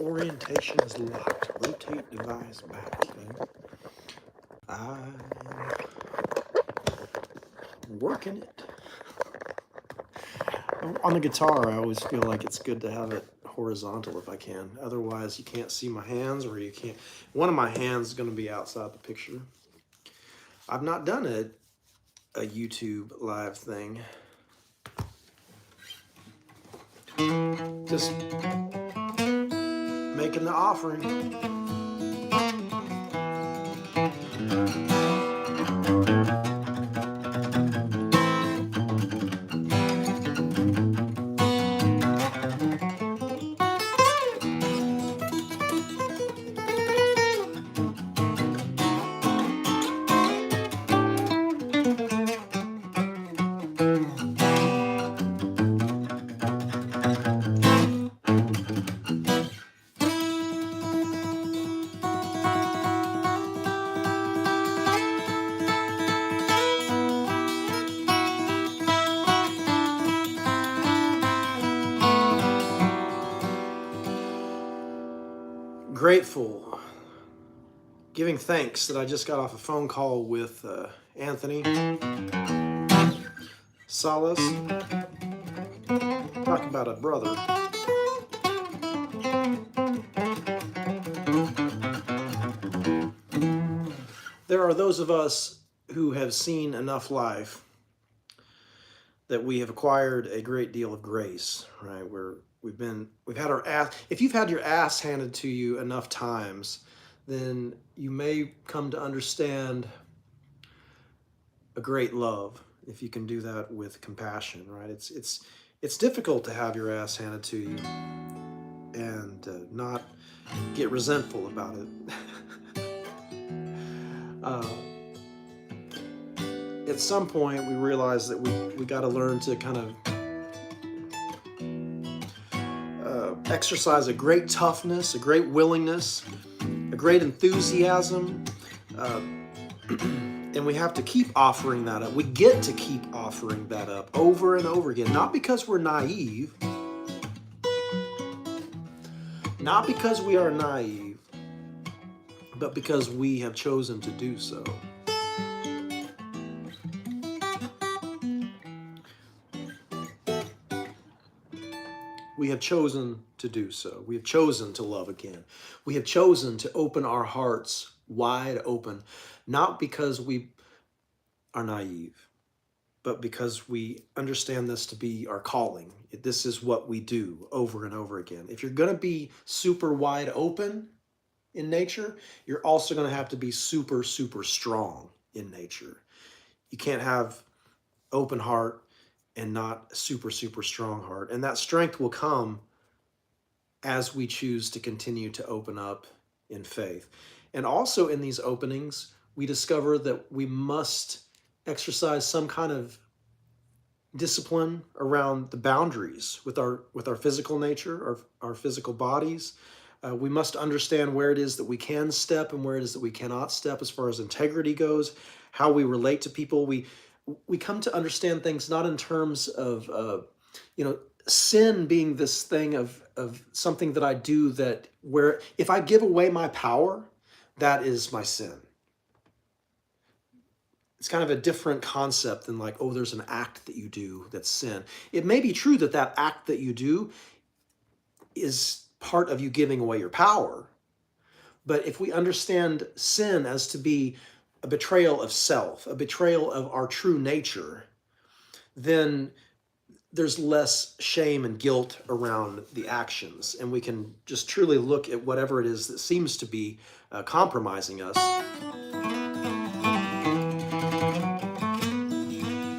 Orientation is locked. Rotate device back. Okay? I'm working it. On the guitar, I always feel like it's good to have it horizontal if I can. Otherwise, you can't see my hands, or you can't. One of my hands is going to be outside the picture. I've not done a YouTube live thing. Just making the offering. Grateful, giving thanks that I just got off a phone call with Anthony Salas. Talk about a brother. There are those of us who have seen enough life that we have acquired a great deal of grace, right? We've had our ass. If you've had your ass handed to you enough times, then you may come to understand a great love if you can do that with compassion, right? It's difficult to have your ass handed to you and not get resentful about it. At some point, we realize that we got to learn to kind of exercise a great toughness, a great willingness, a great enthusiasm, and we have to keep offering that up. We get to keep offering that up over and over again, not because we're naive, not because we are naive, but because we have chosen to do so. We have chosen to do so. We have chosen to love again. We have chosen to open our hearts wide open, not because we are naive, but because we understand this to be our calling. This is what we do over and over again. If you're going to be super wide open in nature, you're also going to have to be super, super strong in nature. You can't have open heart and not super, super strong heart. And that strength will come as we choose to continue to open up in faith. And also in these openings, we discover that we must exercise some kind of discipline around the boundaries with our physical nature, our physical bodies. We must understand where it is that we can step and where it is that we cannot step as far as integrity goes, how we relate to people. We come to understand things not in terms of, sin being this thing of something that I do that where if I give away my power, that is my sin. It's kind of a different concept than like, oh, there's an act that you do that's sin. It may be true that that act that you do is part of you giving away your power. But if we understand sin as to be a betrayal of self, a betrayal of our true nature, then there's less shame and guilt around the actions. And we can just truly look at whatever it is that seems to be compromising us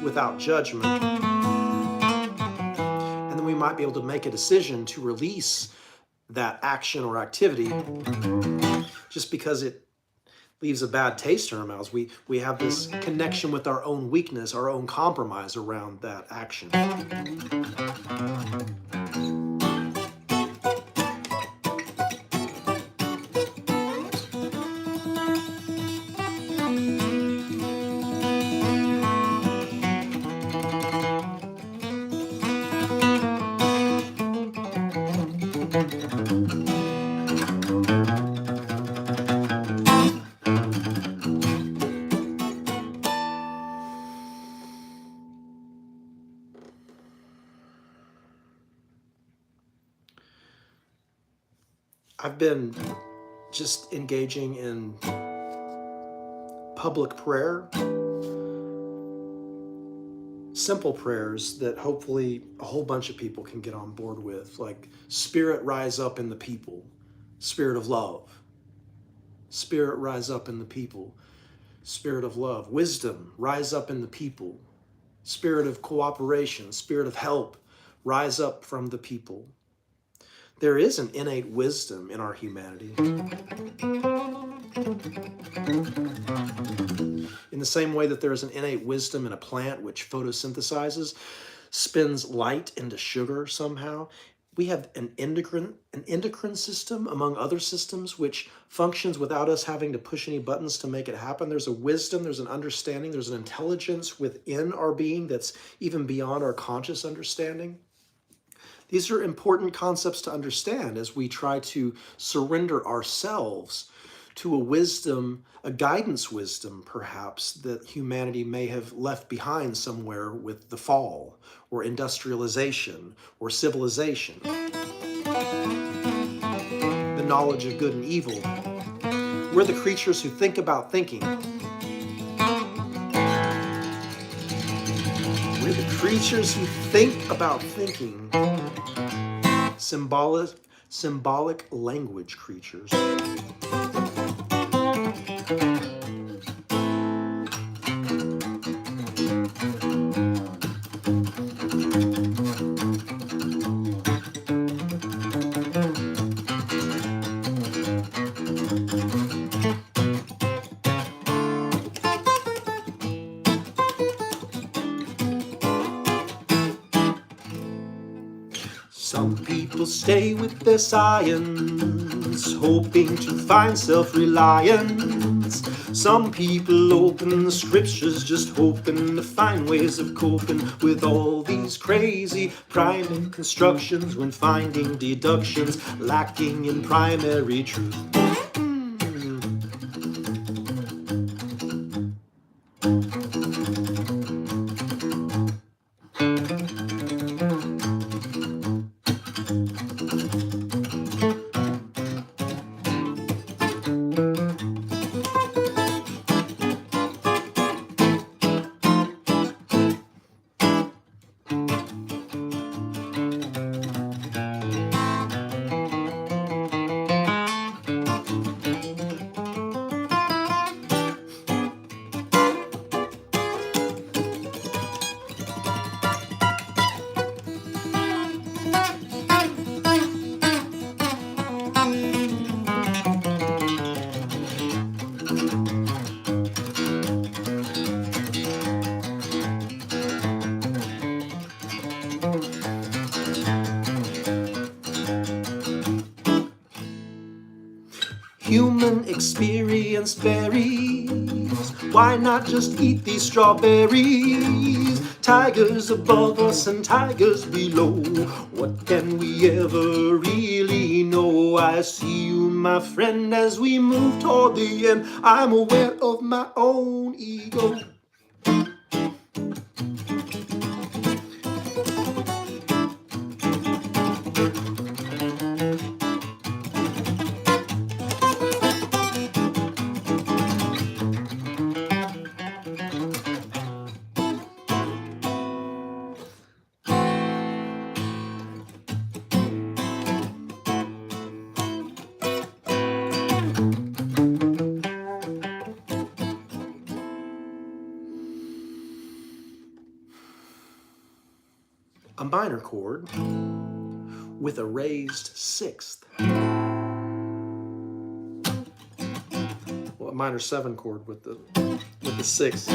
without judgment. And then we might be able to make a decision to release that action or activity just because it leaves a bad taste in our mouths. We have this connection with our own weakness, our own compromise around that action. I've been just engaging in public prayer, simple prayers that hopefully a whole bunch of people can get on board with, like Spirit rise up in the people, Spirit of love. Spirit rise up in the people, Spirit of love. Wisdom rise up in the people, Spirit of cooperation, Spirit of help rise up from the people. There is an innate wisdom in our humanity. In the same way that there is an innate wisdom in a plant which photosynthesizes, spins light into sugar somehow, we have an endocrine system, among other systems, which functions without us having to push any buttons to make it happen. There's a wisdom, there's an understanding, there's an intelligence within our being that's even beyond our conscious understanding. These are important concepts to understand as we try to surrender ourselves to a wisdom, a guidance wisdom, perhaps, that humanity may have left behind somewhere with the fall, or industrialization, or civilization. The knowledge of good and evil. We're the creatures who think about thinking. We're the creatures who think about thinking. Symbolic language creatures. Some people stay with their science, hoping to find self-reliance. Some people open the scriptures, just hoping to find ways of coping with all these crazy primate constructions, when finding deductions lacking in primary truth. Human experience varies. Why not just eat these strawberries? Tigers above us and tigers below. What can we ever really know? I see you, my friend, as we move toward the end. I'm aware of my own ego. A minor chord with a raised sixth. Well, a minor 7 chord with the sixth.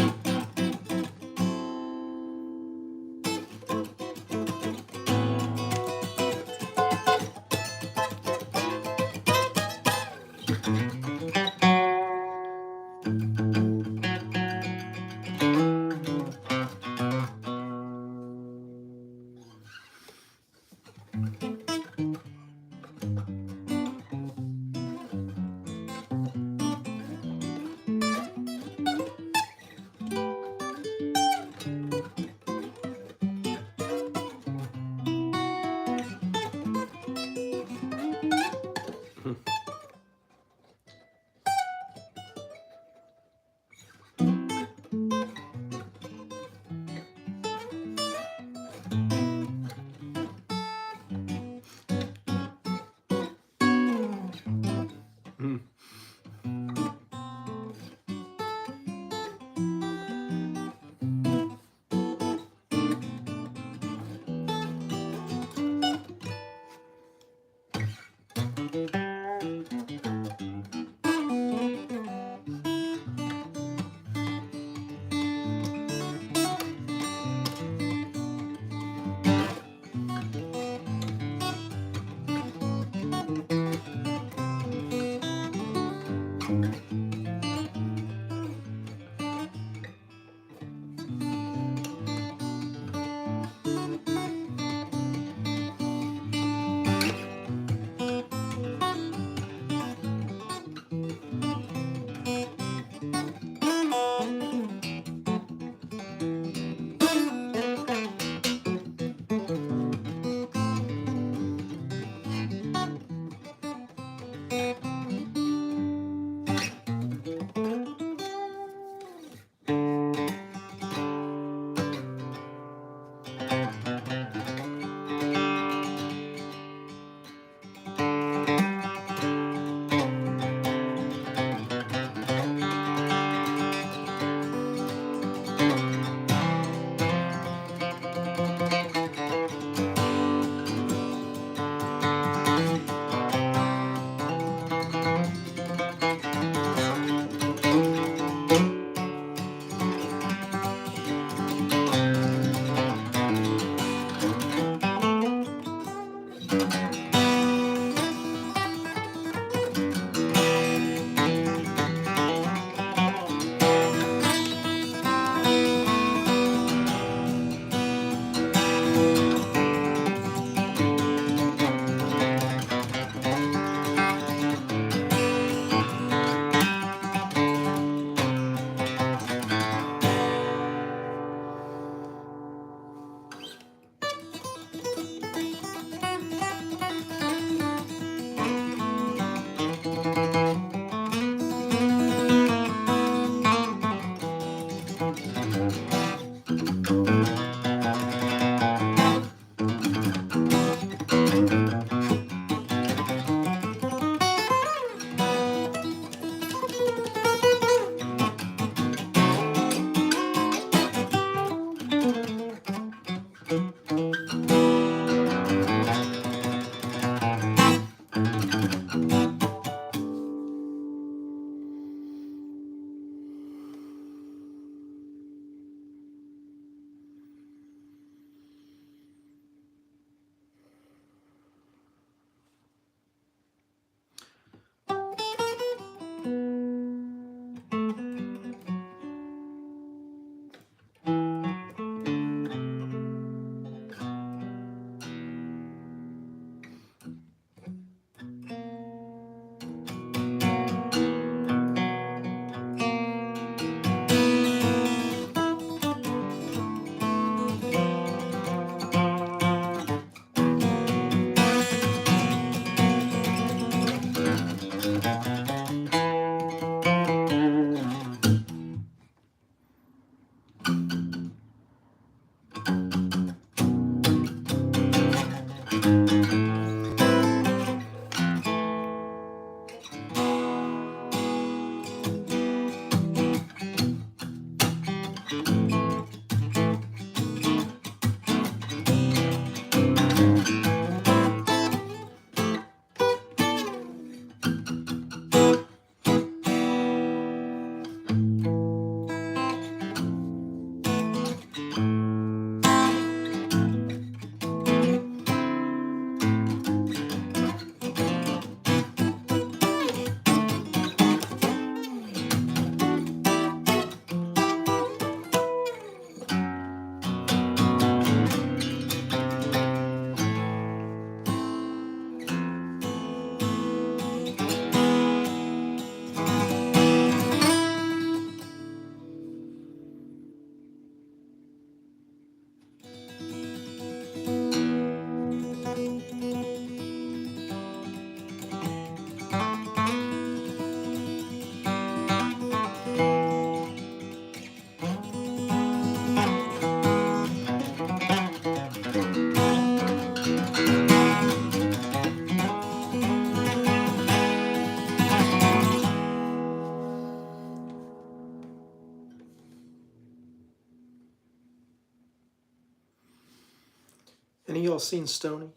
Any of y'all seen Stony?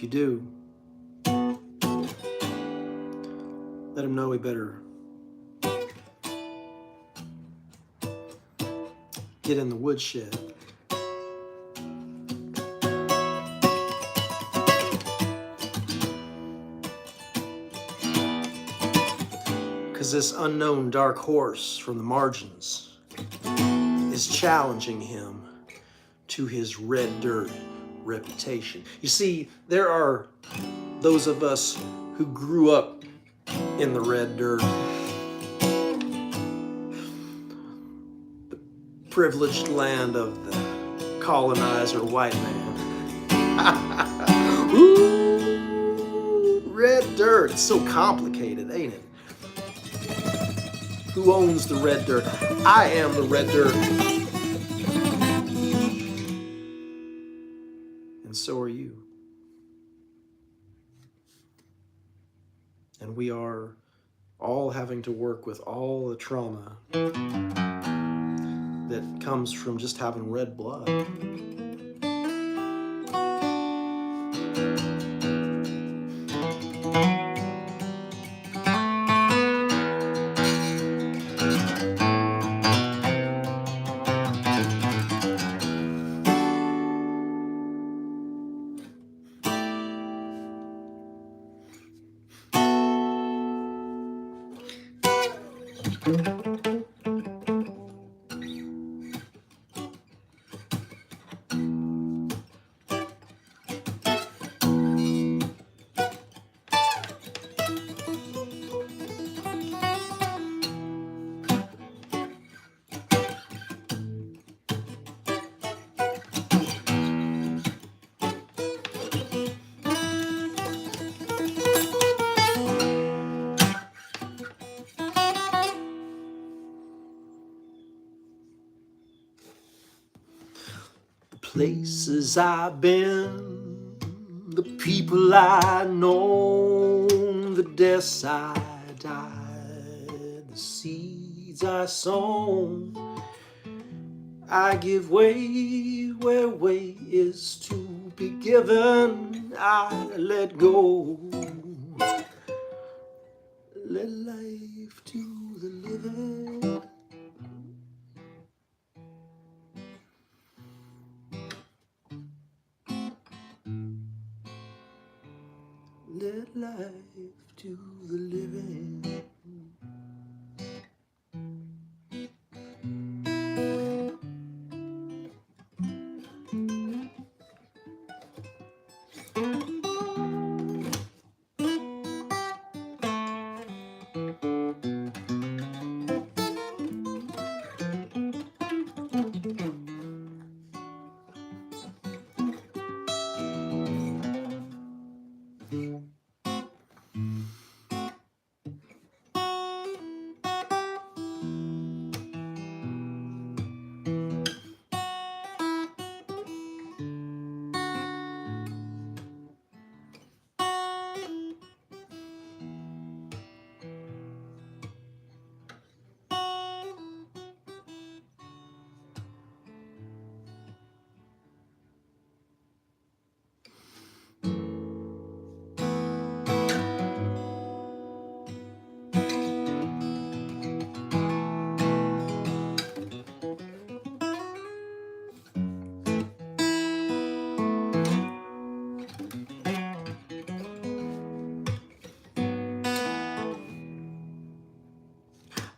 you do, let him know he better get in the woodshed. Because this unknown dark horse from the margins is challenging him to his red dirt reputation. You see, there are those of us who grew up in the red dirt, the privileged land of the colonizer white man. Ooh, red dirt. It's so complicated, ain't it? Who owns the red dirt? I am the red dirt. And so are you. And we are all having to work with all the trauma that comes from just having red blood. Places I've been, the people I know, the deaths I died, the seeds I sown. I give way where way is to be given. I let go, let life to the living. Let life to the living.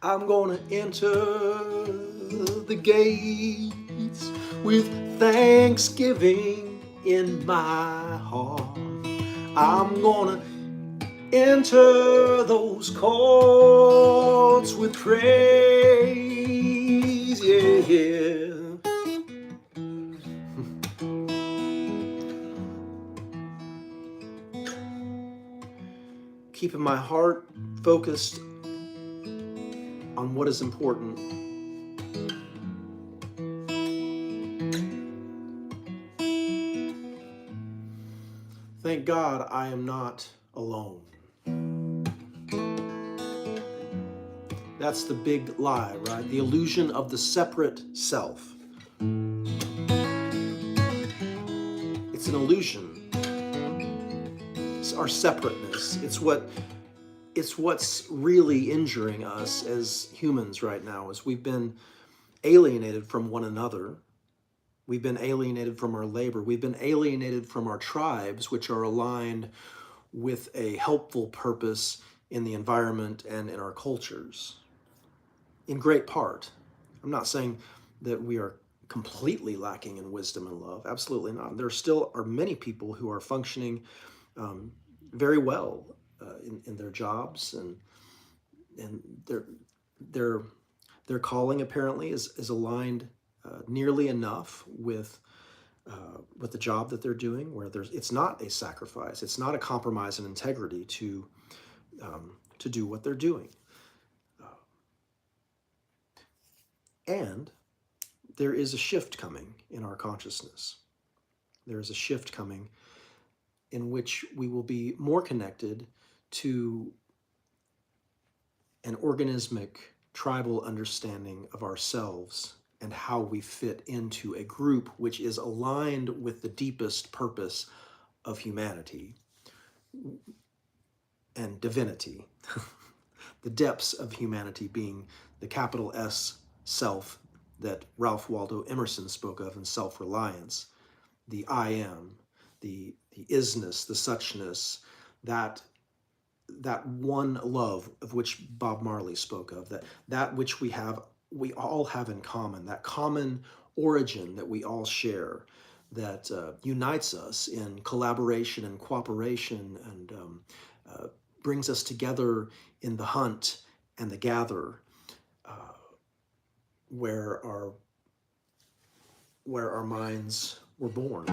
I'm gonna enter the gates with thanksgiving in my heart. I'm gonna enter those courts with praise, yeah. Keeping my heart focused on what is important. Thank God I am not alone. That's the big lie, right? The illusion of the separate self. It's an illusion. our separateness. It's what's really injuring us as humans right now, is we've been alienated from one another. We've been alienated from our labor. We've been alienated from our tribes, which are aligned with a helpful purpose in the environment and in our cultures. In great part. I'm not saying that we are completely lacking in wisdom and love. Absolutely not. There still are many people who are functioning very well in their jobs, and their calling apparently is aligned nearly enough with the job that they're doing, where it's not a sacrifice, it's not a compromise in integrity to do what they're doing. And there is a shift coming in our consciousness. There is a shift coming in which we will be more connected to an organismic, tribal understanding of ourselves and how we fit into a group which is aligned with the deepest purpose of humanity and divinity. The depths of humanity being the capital S self that Ralph Waldo Emerson spoke of in Self-Reliance, the I am, the isness, the suchness, that one love of which Bob Marley spoke of, that which we all have in common, that common origin that we all share, that unites us in collaboration and cooperation, and brings us together in the hunt and the gather, where our minds were born.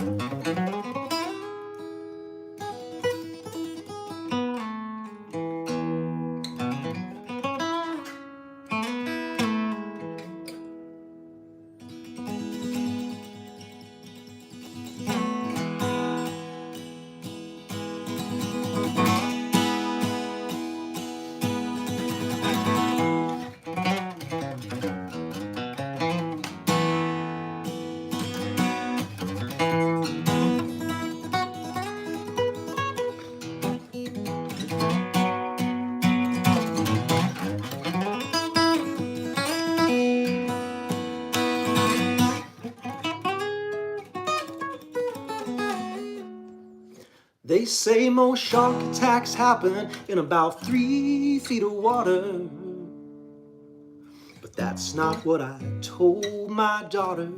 They say most shark attacks happen in about 3 feet of water. But that's not what I told my daughter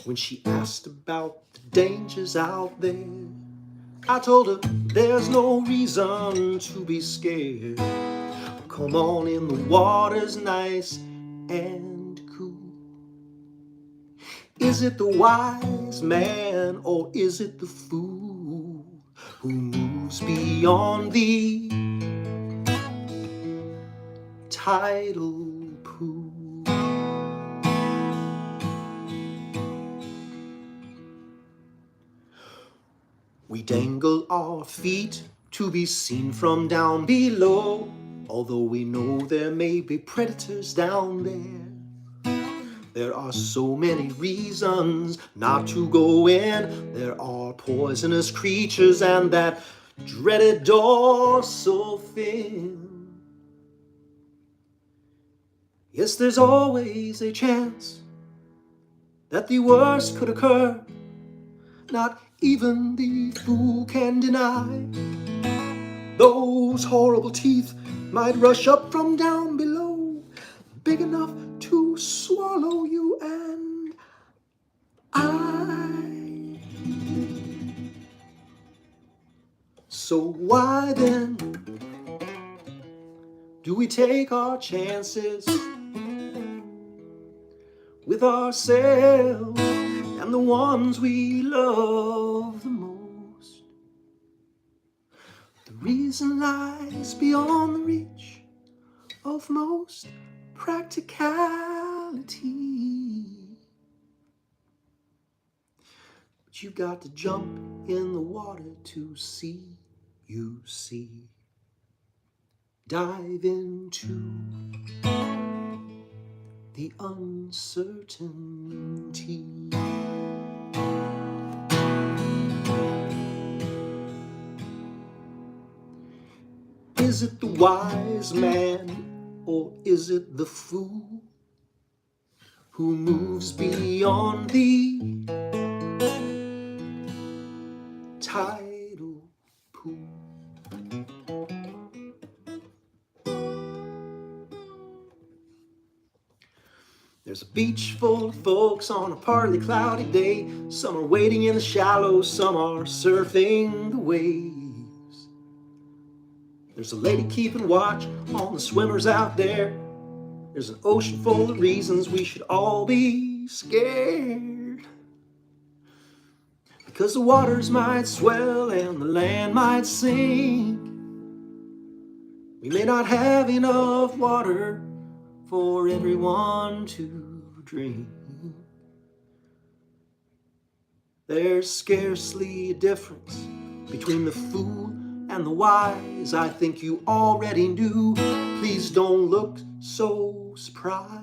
when she asked about the dangers out there. I told her there's no reason to be scared. Come on in, the water's nice and cool. Is it the wise man or is it the fool who moves beyond the tidal pool? We dangle our feet to be seen from down below, although we know there may be predators down there. There are so many reasons not to go in. There are poisonous creatures and that dreaded dorsal fin. Yes, there's always a chance that the worst could occur. Not even the fool can deny those horrible teeth might rush up from down below, big enough to swallow you and I. So why then do we take our chances with ourselves and the ones we love the most? The reason lies beyond the reach of most practicality. But you've got to jump in the water to see, you see. Dive into the uncertainty. Is it the wise man, or is it the fool who moves beyond the tidal pool? There's a beach full of folks on a partly cloudy day. Some are wading in the shallows, some are surfing the waves. There's a lady keeping watch on the swimmers out there. There's an ocean full of reasons we should all be scared. Because the waters might swell and the land might sink. We may not have enough water for everyone to drink. There's scarcely a difference between the fool and the wise. I think you already knew. Please don't look so surprised.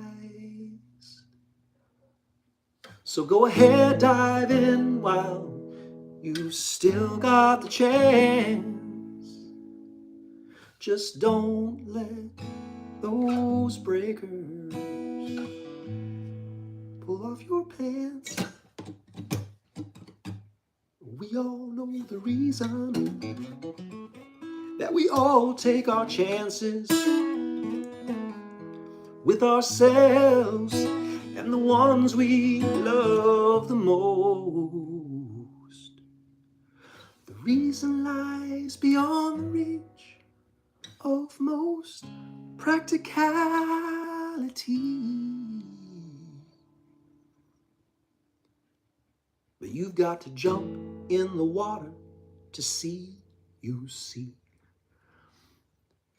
So go ahead, dive in while you still got the chance. Just don't let those breakers pull off your pants. We all know the reason that we all take our chances with ourselves and the ones we love the most. The reason lies beyond the reach of most practicality. But you've got to jump in the water to see you see.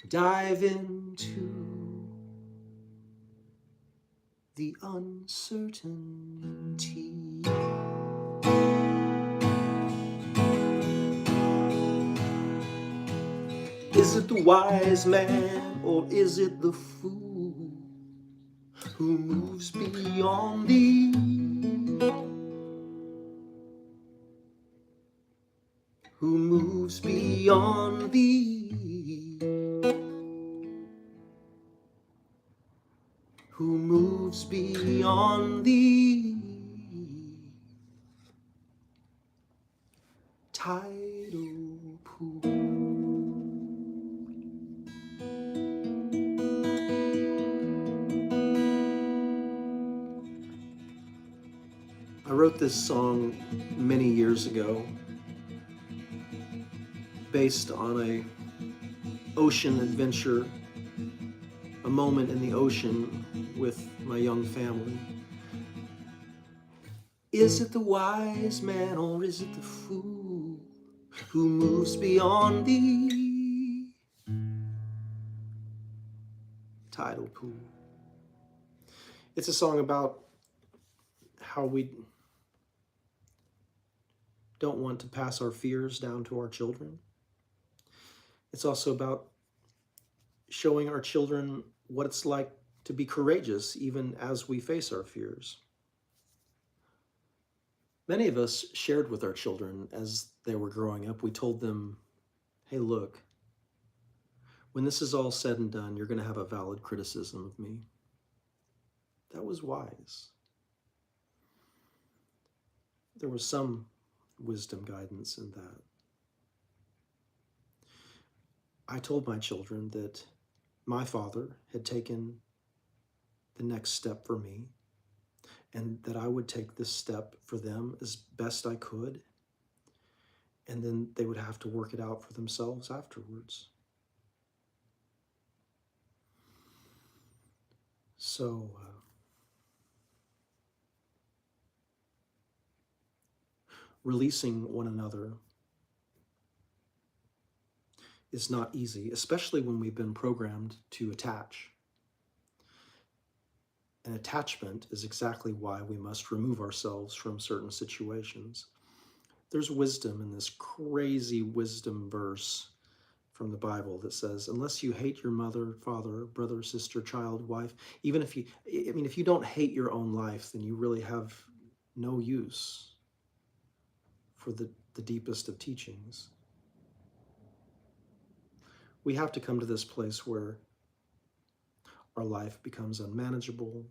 Dive into the uncertainty. Is it the wise man, or is it the fool who moves beyond the tidal pool? I wrote this song many years ago based on a ocean adventure, a moment in the ocean with my young family. Is it the wise man, or is it the fool who moves beyond the tidal pool? It's a song about how we don't want to pass our fears down to our children. It's also about showing our children what it's like to be courageous even as we face our fears. Many of us shared with our children as they were growing up. We told them, hey, look, when this is all said and done, you're going to have a valid criticism of me. That was wise. There was some wisdom guidance in that. I told my children that my father had taken the next step for me, and that I would take this step for them as best I could, and then they would have to work it out for themselves afterwards. So, releasing one another is not easy, especially when we've been programmed to attach. And attachment is exactly why we must remove ourselves from certain situations. There's wisdom in this crazy wisdom verse from the Bible that says, unless you hate your mother, father, brother, sister, child, wife, even if you don't hate your own life, then you really have no use for the deepest of teachings. We have to come to this place where our life becomes unmanageable,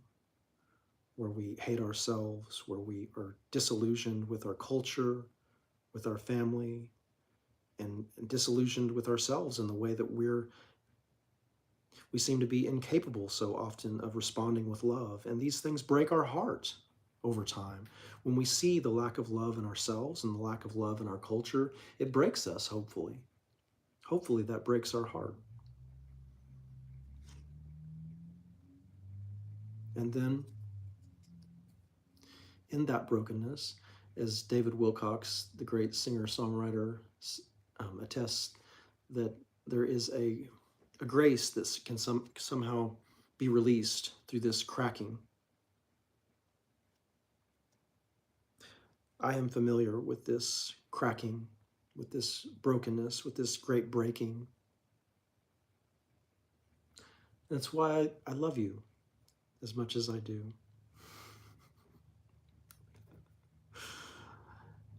where we hate ourselves, where we are disillusioned with our culture, with our family, and disillusioned with ourselves in the way that we seem to be incapable so often of responding with love. And these things break our heart over time. When we see the lack of love in ourselves and the lack of love in our culture, it breaks us, hopefully. Hopefully that breaks our heart. And then, in that brokenness, as David Wilcox, the great singer-songwriter, attests, that there is a grace that can somehow be released through this cracking. I am familiar with this cracking, with this brokenness, with this great breaking. That's why I love you as much as I do.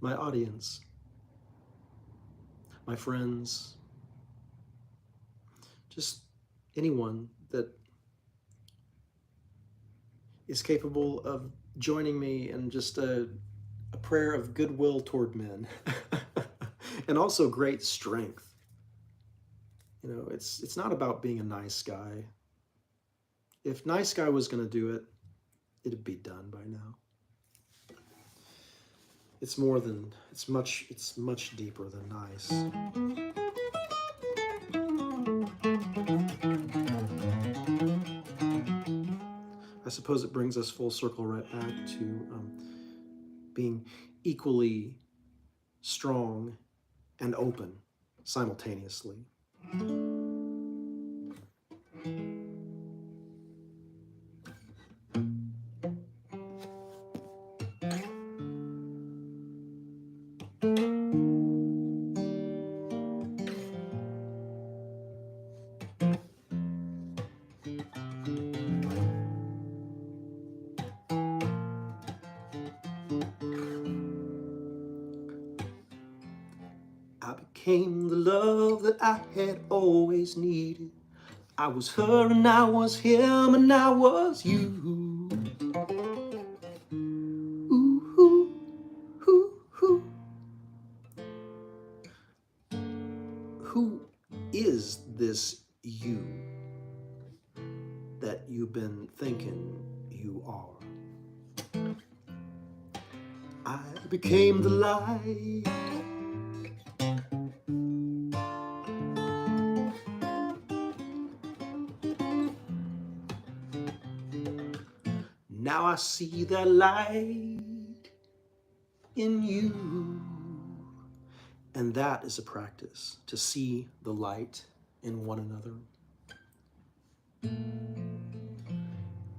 My audience, my friends, just anyone that is capable of joining me in just a prayer of goodwill toward men and also great strength. You know, it's not about being a nice guy. If nice guy was going to do it, it'd be done by now. It's more than, it's much deeper than nice. I suppose it brings us full circle right back to being equally strong and open simultaneously. I became the love that I had always needed. I was her and I was him and I was you. Ooh, ooh, ooh, ooh. Who is this you that you've been thinking you are? I became the light. Now I see that light in you. And that is a practice, to see the light in one another.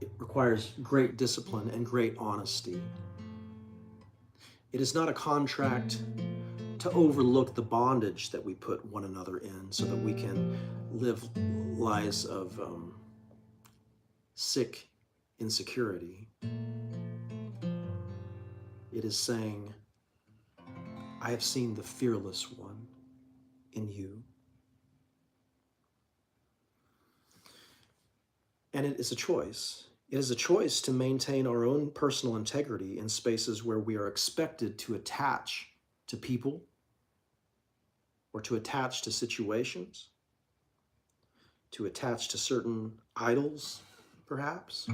It requires great discipline and great honesty. It is not a contract to overlook the bondage that we put one another in so that we can live lives of sick insecurity. It is saying, I have seen the fearless one in you. And it is a choice. It is a choice to maintain our own personal integrity in spaces where we are expected to attach to people or to attach to situations, to attach to certain idols, perhaps.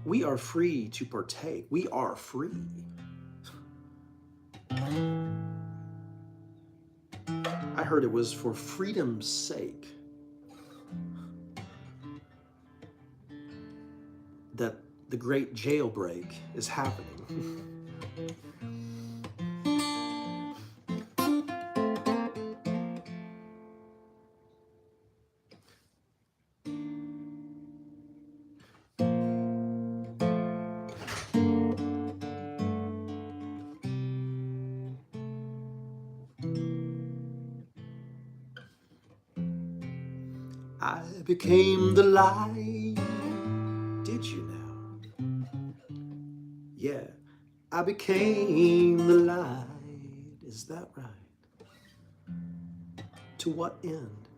We are free to partake. We are free. I heard it was for freedom's sake that the great jailbreak is happening. I became the light. Did you now? Yeah, I became the light. Is that right? To what end?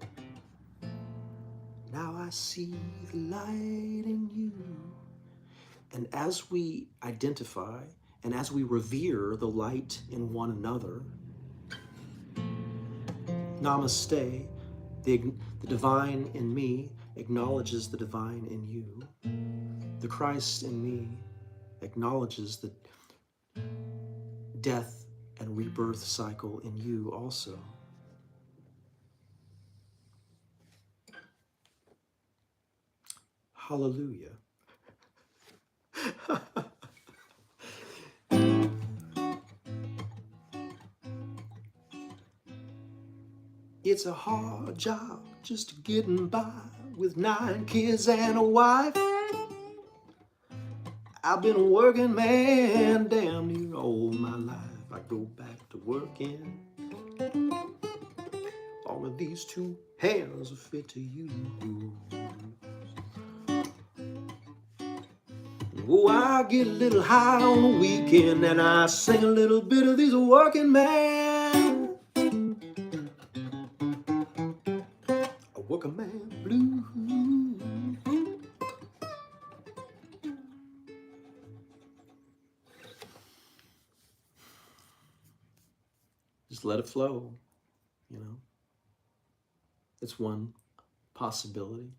Now I see the light in you. And as we identify and as we revere the light in one another, namaste, the divine in me acknowledges the divine in you. The Christ in me acknowledges the death and rebirth cycle in you also. Hallelujah. It's a hard job just getting by with 9 kids and a wife. I've been working, man, damn near all my life. I go back to working. All of these 2 hands will fit to you. Oh, I get a little high on the weekend and I sing a little bit of these working man. A working man blues. Just let it flow, you know. It's one possibility.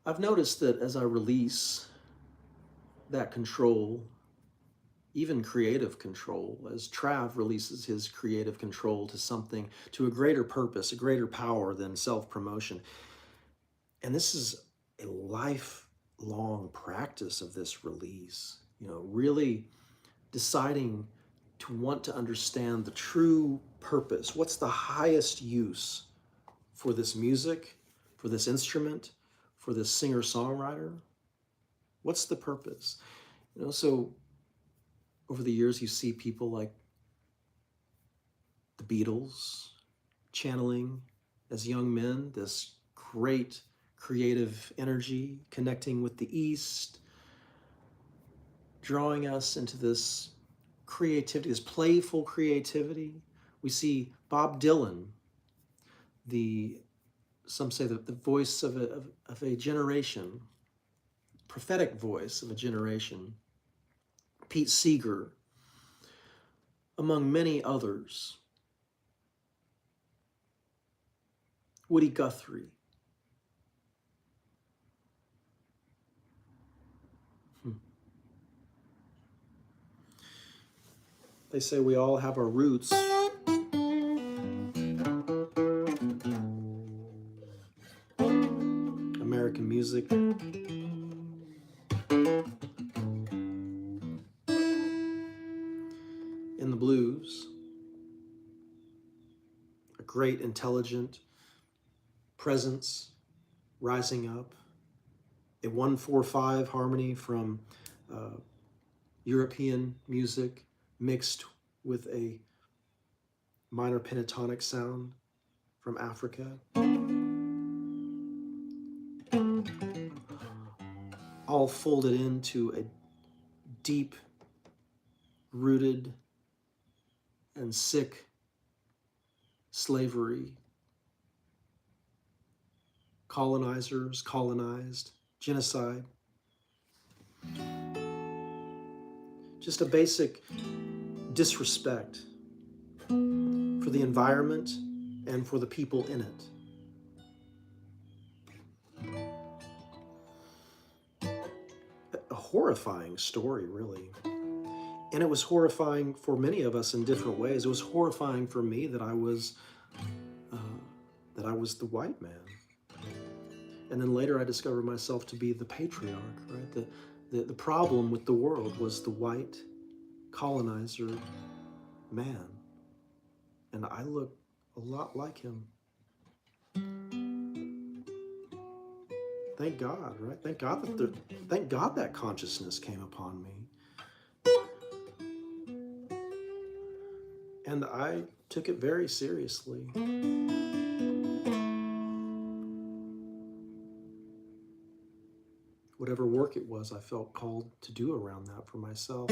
I've noticed that as I release that control, even creative control, as Trav releases his creative control to something, to a greater purpose, a greater power than self-promotion. And this is a lifelong practice of this release, you know, really deciding to want to understand the true purpose. What's the highest use for this music, for this instrument, for this singer-songwriter? What's the purpose? You know, so over the years, you see people like the Beatles channeling as young men this great creative energy, connecting with the East, drawing us into this creativity, this playful creativity. We see Bob Dylan, some say the voice of a generation, prophetic voice of a generation. Pete Seeger, among many others. Woody Guthrie. They say we all have our roots. American music. In the blues. A great, intelligent presence rising up. A 1-4-5 harmony from European music mixed with a minor pentatonic sound from Africa. All folded into a deep-rooted and sick slavery. Colonizers, colonized, genocide. Just a basic disrespect for the environment and for the people in it. A horrifying story, really. And it was horrifying for many of us in different ways. It was horrifying for me that I was the white man. And then later I discovered myself to be the patriarch, right? The problem with the world was the white colonizer man. And I look a lot like him. Thank God, right? Thank God that consciousness came upon me. And I took it very seriously. whatever work it was I felt called to do around that for myself.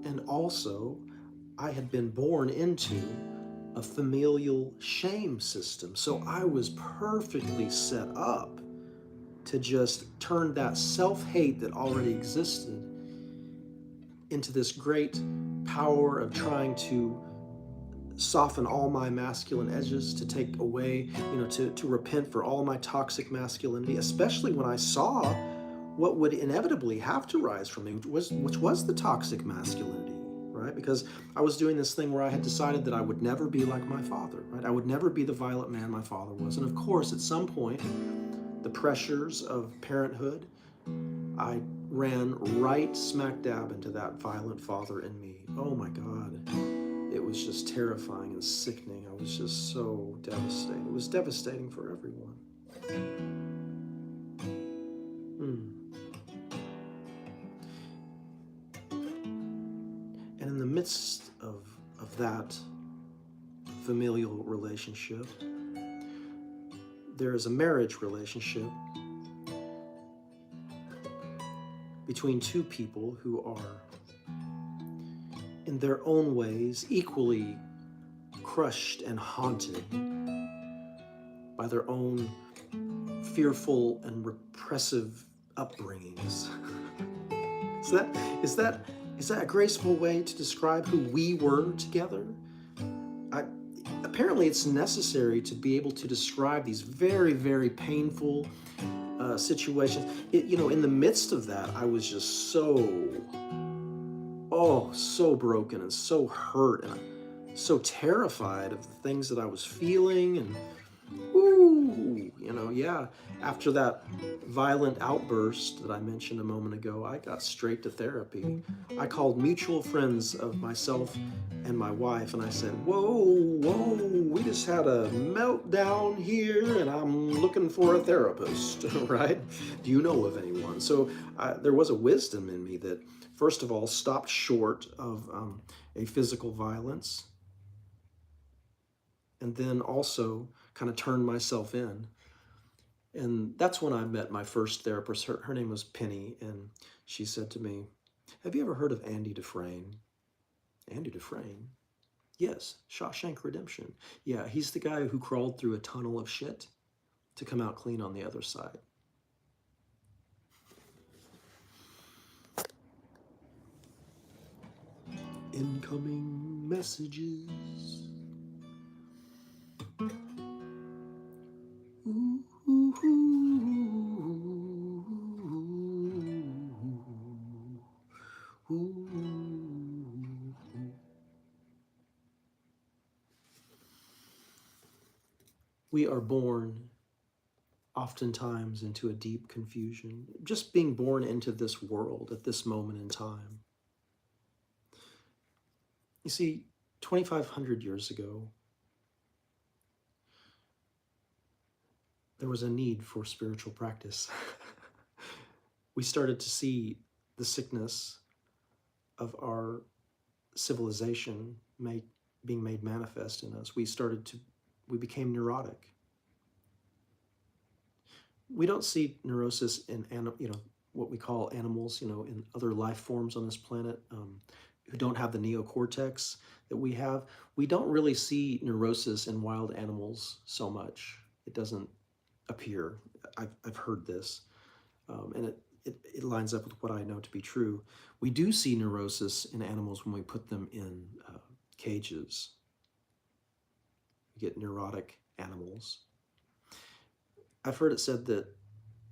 And also, I had been born into a familial shame system. So I was perfectly set up to just turn that self-hate that already existed into this great power of trying to soften all my masculine edges, to take away, to repent for all my toxic masculinity, especially when I saw what would inevitably have to rise from me, which was the toxic masculinity, right? Because I was doing this thing where I had decided that I would never be like my father, right? I would never be the violent man my father was. And of course, at some point, the pressures of parenthood, I ran right smack dab into that violent father in me. Oh my God. It was just terrifying and sickening. I was just so devastated. It was devastating for everyone. And in the midst of that familial relationship, there is a marriage relationship between two people who are, in their own ways, equally crushed and haunted by their own fearful and repressive upbringings. Is that a graceful way to describe who we were together? Apparently it's necessary to be able to describe these very, very painful situations. In the midst of that, I was just so broken and so hurt and so terrified of the things that I was feeling. And after that violent outburst that I mentioned a moment ago, I got straight to therapy. I called mutual friends of myself and my wife, and I said, whoa, we just had a meltdown here, and I'm looking for a therapist, right? Do you know of anyone? So there was a wisdom in me that, first of all, stopped short of a physical violence, and then also kind of turned myself in. And that's when I met my first therapist. Her name was Penny, and she said to me, have you ever heard of Andy Dufresne? Andy Dufresne? Yes, Shawshank Redemption. Yeah, he's the guy who crawled through a tunnel of shit to come out clean on the other side. Incoming messages. Ooh, ooh, ooh, ooh. We are born oftentimes into a deep confusion, just being born into this world at this moment in time. You see, 2,500 years ago, there was a need for spiritual practice. We started to see the sickness of our civilization being made manifest in us. We became neurotic. We don't see neurosis in what we call animals, in other life forms on this planet who don't have the neocortex that we have. We don't really see neurosis in wild animals so much. It doesn't appear. I've heard this, and it lines up with what I know to be true. We do see neurosis in animals when we put them in cages. We get neurotic animals. I've heard it said that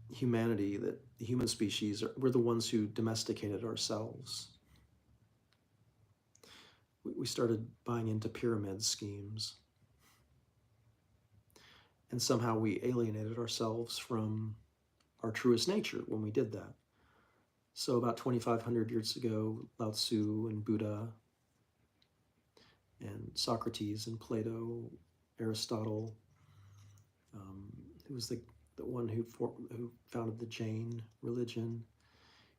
the human species, we're the ones who domesticated ourselves. We started buying into pyramid schemes. And somehow we alienated ourselves from our truest nature when we did that. So about 2,500 years ago, Lao Tzu and Buddha and Socrates and Plato, Aristotle, who was the one who founded the Jain religion.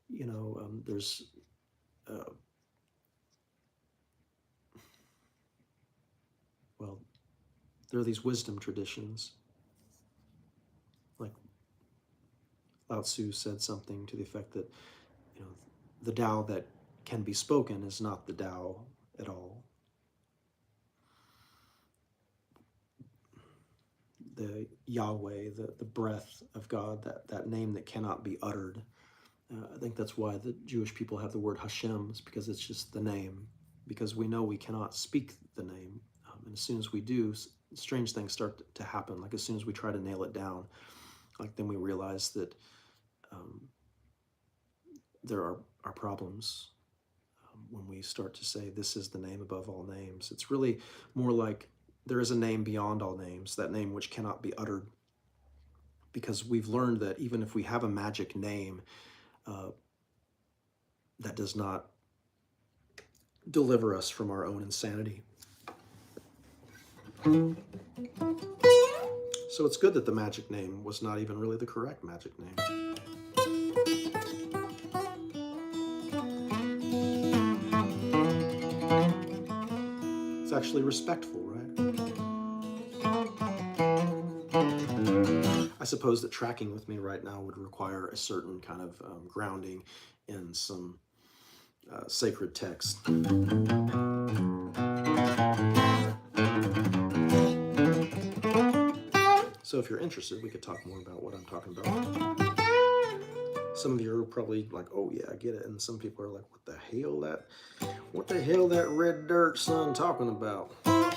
There's there are these wisdom traditions like Lao Tzu said something to the effect that, the Tao that can be spoken is not the Tao at all. The Yahweh, the breath of God, that name that cannot be uttered. I think that's why the Jewish people have the word Hashem, is because it's just the name, because we know we cannot speak the name. And as soon as we do, strange things start to happen. Like as soon as we try to nail it down, like then we realize that there are problems when we start to say this is the name above all names. It's really more like there is a name beyond all names, that name which cannot be uttered, because we've learned that even if we have a magic name, that does not deliver us from our own insanity. So it's good that the magic name was not even really the correct magic name. It's actually respectful, right? I suppose that tracking with me right now would require a certain kind of grounding in some sacred text. So if you're interested, we could talk more about what I'm talking about. Some of you are probably like, oh yeah, I get it. And some people are like, what the hell that red dirt son talking about? I'm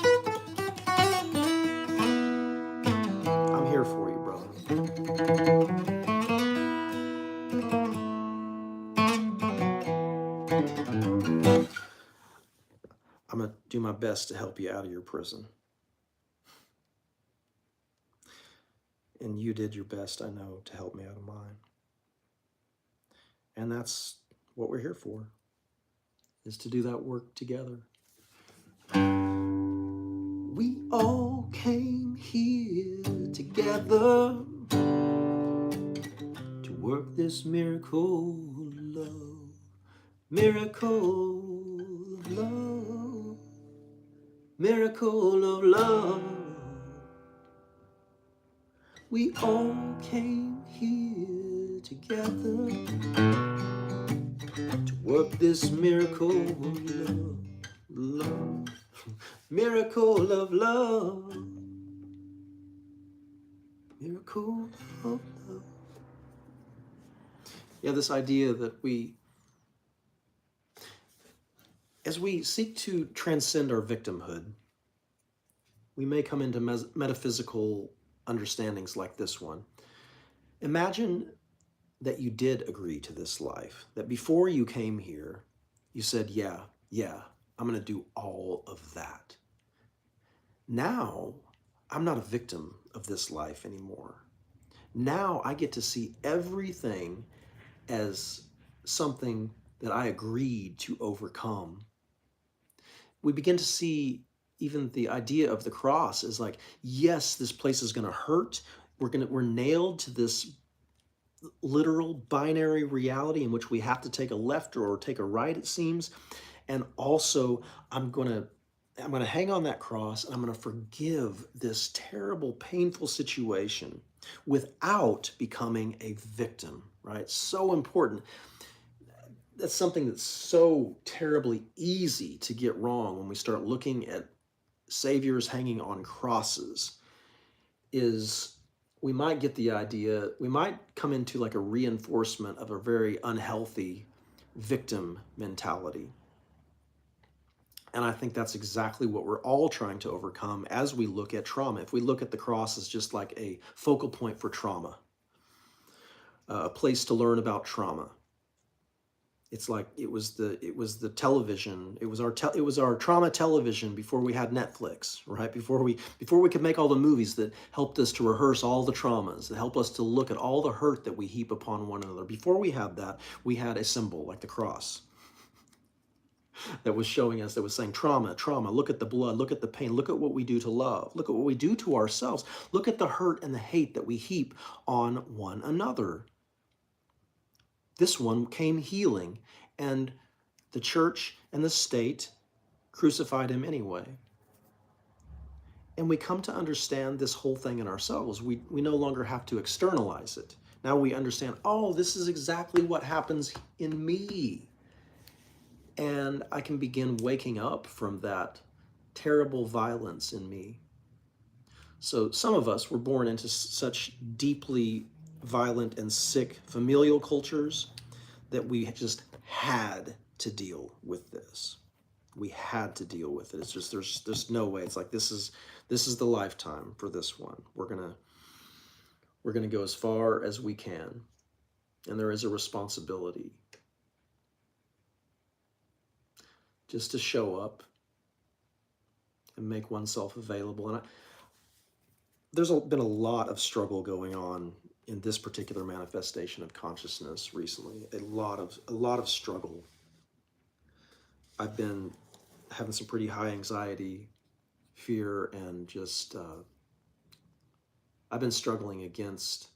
here for you, brother. I'm going to do my best to help you out of your prison. And you did your best, I know, to help me out of mine. And that's what we're here for, is to do that work together. We all came here together to work this miracle of love. Miracle of love. Miracle of love. We all came here together to work this miracle of love. Love. Miracle of love. Miracle of love. Yeah, this idea that as we seek to transcend our victimhood, we may come into metaphysical understandings like this one. Imagine that you did agree to this life, that before you came here, you said, yeah, I'm going to do all of that. Now, I'm not a victim of this life anymore. Now I get to see everything as something that I agreed to overcome. We begin to see even the idea of the cross is like, yes, this place is going to hurt. We're nailed to this literal binary reality in which we have to take a left or take a right, it seems. And also, I'm going to hang on that cross, and I'm going to forgive this terrible, painful situation without becoming a victim, right? So important. That's something that's so terribly easy to get wrong when we start looking at saviors hanging on crosses, is we might get the idea, we might come into like a reinforcement of a very unhealthy victim mentality. And I think that's exactly what we're all trying to overcome as we look at trauma. If we look at the cross as just like a focal point for trauma, a place to learn about trauma. It's like it was the television. It was our trauma television before we had Netflix, right? Before we could make all the movies that helped us to rehearse all the traumas, that help us to look at all the hurt that we heap upon one another. Before we had that, we had a symbol like the cross that was showing us, that was saying trauma, look at the blood, look at the pain, look at what we do to love, look at what we do to ourselves, look at the hurt and the hate that we heap on one another. This one came healing, and the church and the state crucified him anyway. And we come to understand this whole thing in ourselves. We no longer have to externalize it. Now we understand, oh, this is exactly what happens in me. And I can begin waking up from that terrible violence in me. So some of us were born into such deeply violent and sick familial cultures that we just had to deal with this. We had to deal with it. It's just there's no way. It's like this is the lifetime for this one. We're gonna go as far as we can, and there is a responsibility just to show up and make oneself available. And there's been a lot of struggle going on in this particular manifestation of consciousness recently. A lot of struggle. I've been having some pretty high anxiety, fear, and just I've been struggling against.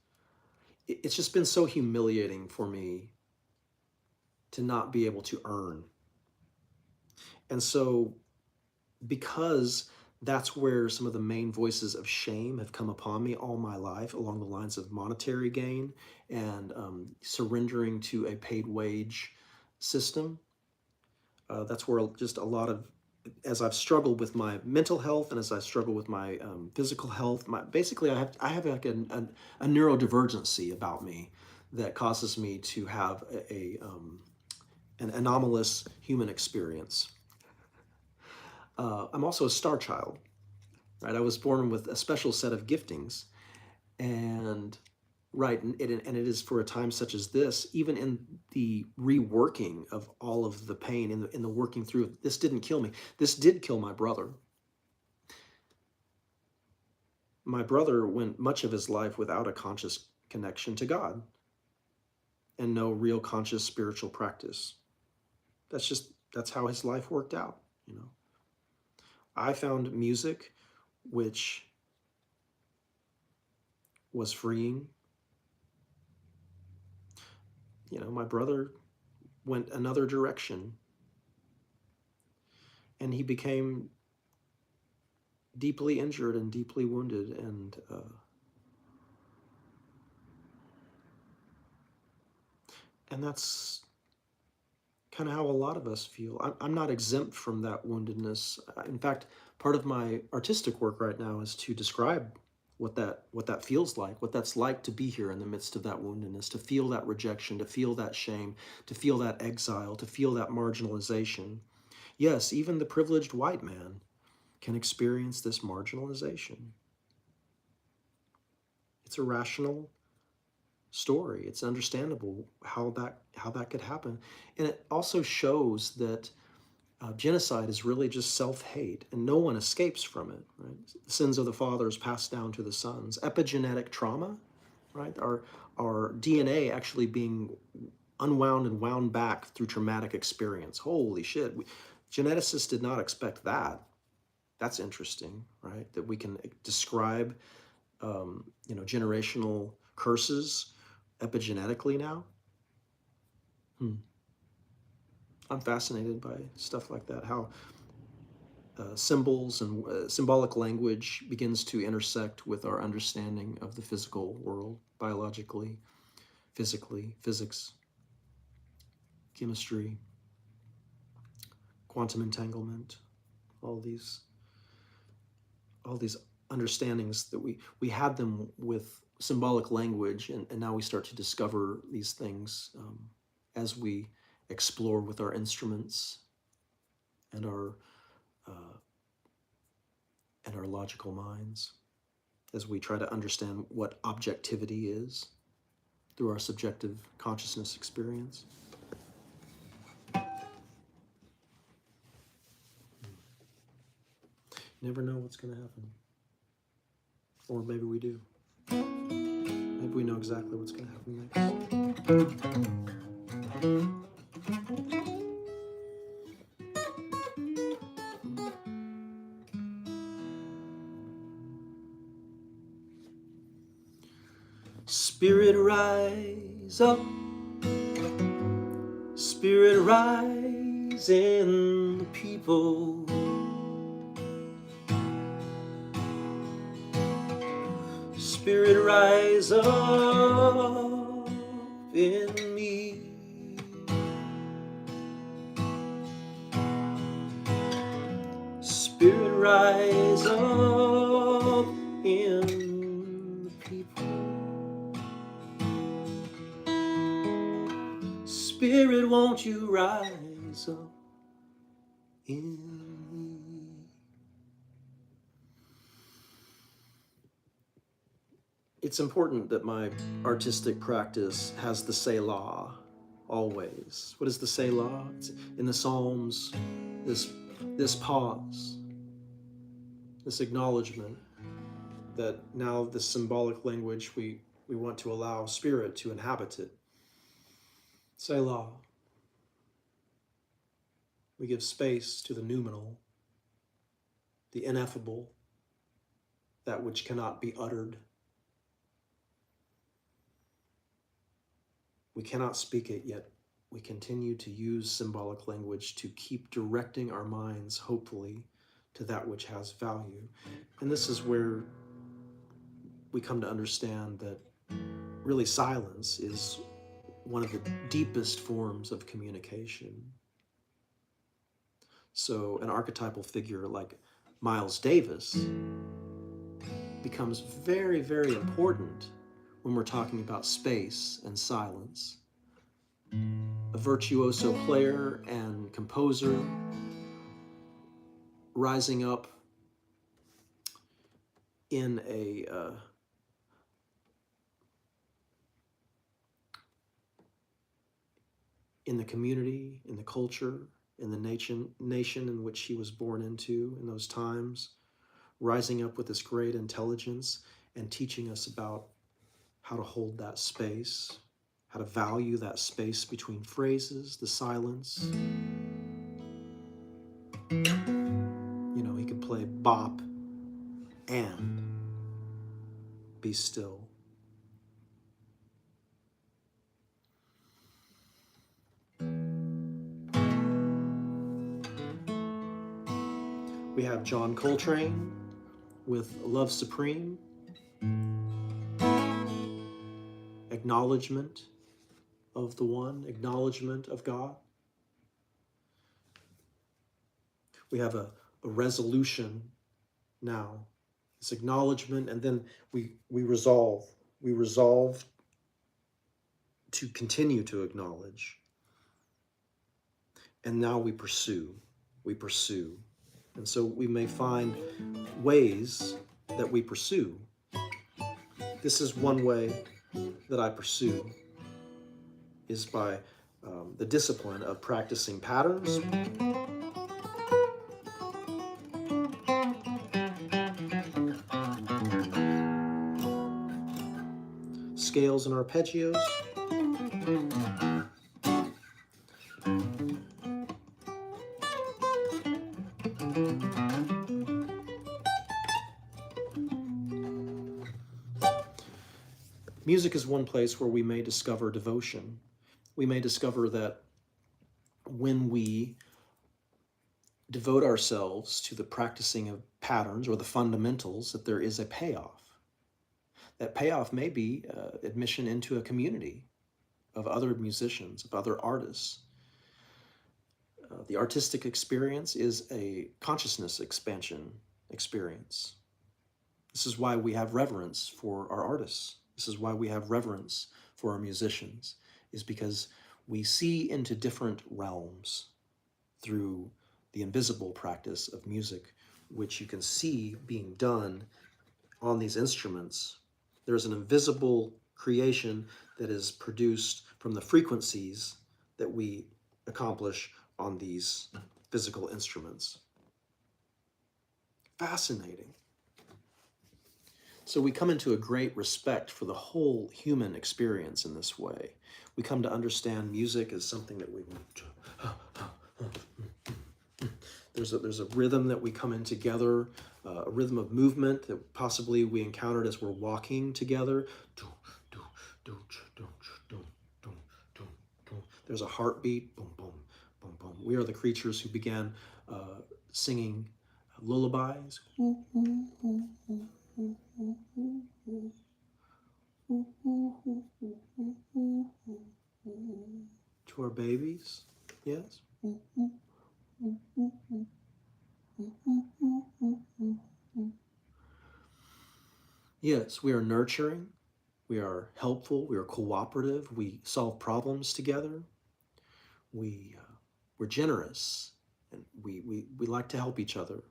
It's just been so humiliating for me to not be able to earn. And so, because that's where some of the main voices of shame have come upon me all my life, along the lines of monetary gain and surrendering to a paid wage system. That's where just a lot of, as I've struggled with my mental health and as I struggle with my physical health, basically I have like a neurodivergency about me that causes me to have an anomalous human experience. I'm also a star child, right? I was born with a special set of giftings, and right, and it is for a time such as this. Even in the reworking of all of the pain, in the working through, this didn't kill me. This did kill my brother. My brother went much of his life without a conscious connection to God, and no real conscious spiritual practice. That's how his life worked out, you know. I found music which was freeing. You know, my brother went another direction, and he became deeply injured and deeply wounded, and that's kind of how a lot of us feel. I'm not exempt from that woundedness. In fact, part of my artistic work right now is to describe what that feels like, what that's like to be here in the midst of that woundedness, to feel that rejection, to feel that shame, to feel that exile, to feel that marginalization. Yes, even the privileged white man can experience this marginalization. It's a rational story. It's understandable how that could happen. And it also shows that genocide is really just self-hate, and no one escapes from it, right? The sins of the fathers passed down to the sons. Epigenetic trauma, right? Our DNA actually being unwound and wound back through traumatic experience. Holy shit. Geneticists did not expect that. That's interesting, right? That we can describe generational curses epigenetically now. I'm fascinated by stuff like that, how symbols and symbolic language begins to intersect with our understanding of the physical world, biologically, physically, physics, chemistry, quantum entanglement, all these understandings that we had them with symbolic language, and now we start to discover these things as we explore with our instruments and our logical minds, as we try to understand what objectivity is through our subjective consciousness experience. Never know what's going to happen. Or maybe we do. Maybe we know exactly what's going to happen next. Spirit rise up, Spirit rise in the people. Spirit rise up, in me. Spirit, rise up in the people. Spirit, won't you rise up in me? It's important that my artistic practice has the Selah always. What is the Selah? It's in the Psalms, this pause, this acknowledgement that now this symbolic language, we want to allow Spirit to inhabit it. Selah. We give space to the noumenal, the ineffable, that which cannot be uttered. We cannot speak it, yet we continue to use symbolic language to keep directing our minds, hopefully, to that which has value. And this is where we come to understand that really silence is one of the deepest forms of communication. So an archetypal figure like Miles Davis becomes very, very important when we're talking about space and silence. A virtuoso player and composer rising up in in the community, in the culture, in the nation in which he was born into in those times, rising up with this great intelligence and teaching us about how to hold that space, how to value that space between phrases, the silence. You know, he could play bop and be still. We have John Coltrane with Love Supreme, acknowledgement of the one, acknowledgement of God. We have a resolution now, this acknowledgement, and then we resolve. We resolve to continue to acknowledge. And now we pursue. We pursue. And so we may find ways that we pursue. This is one way that I pursue, is by the discipline of practicing patterns, scales and arpeggios, music is one place where we may discover devotion. We may discover that when we devote ourselves to the practicing of patterns or the fundamentals, that there is a payoff. That payoff may be admission into a community of other musicians, of other artists. The artistic experience is a consciousness expansion experience. This is why we have reverence for our artists. This is why we have reverence for our musicians, is because we see into different realms through the invisible practice of music, which you can see being done on these instruments. There's an invisible creation that is produced from the frequencies that we accomplish on these physical instruments. Fascinating. So we come into a great respect for the whole human experience in this way. We come to understand music as something that we there's a rhythm that we come in together, a rhythm of movement that possibly we encountered as we're walking together. There's a heartbeat. Boom, boom, boom, boom. We are the creatures who began singing lullabies. To our babies, yes. Yes, we are nurturing, we are helpful, we are cooperative, we solve problems together, we're generous, and we like to help each other.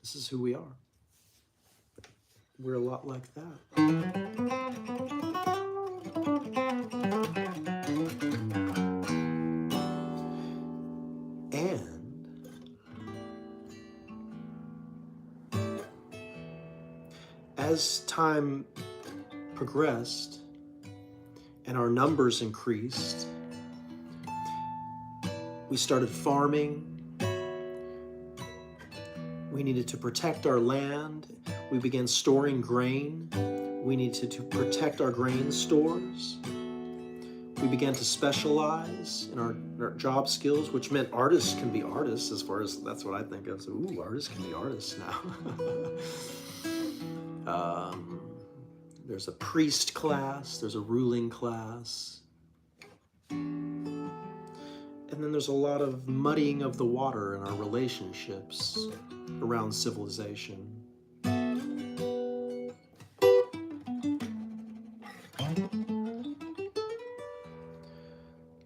This is who we are. We're a lot like that. And as time progressed and our numbers increased, we started farming. We needed to protect our land. We began storing grain. We needed to protect our grain stores. We began to specialize in our job skills, which meant artists can be artists, as far as that's what I think of. So, ooh, artists can be artists now. There's a priest class, there's a ruling class. And then there's a lot of muddying of the water in our relationships around civilization.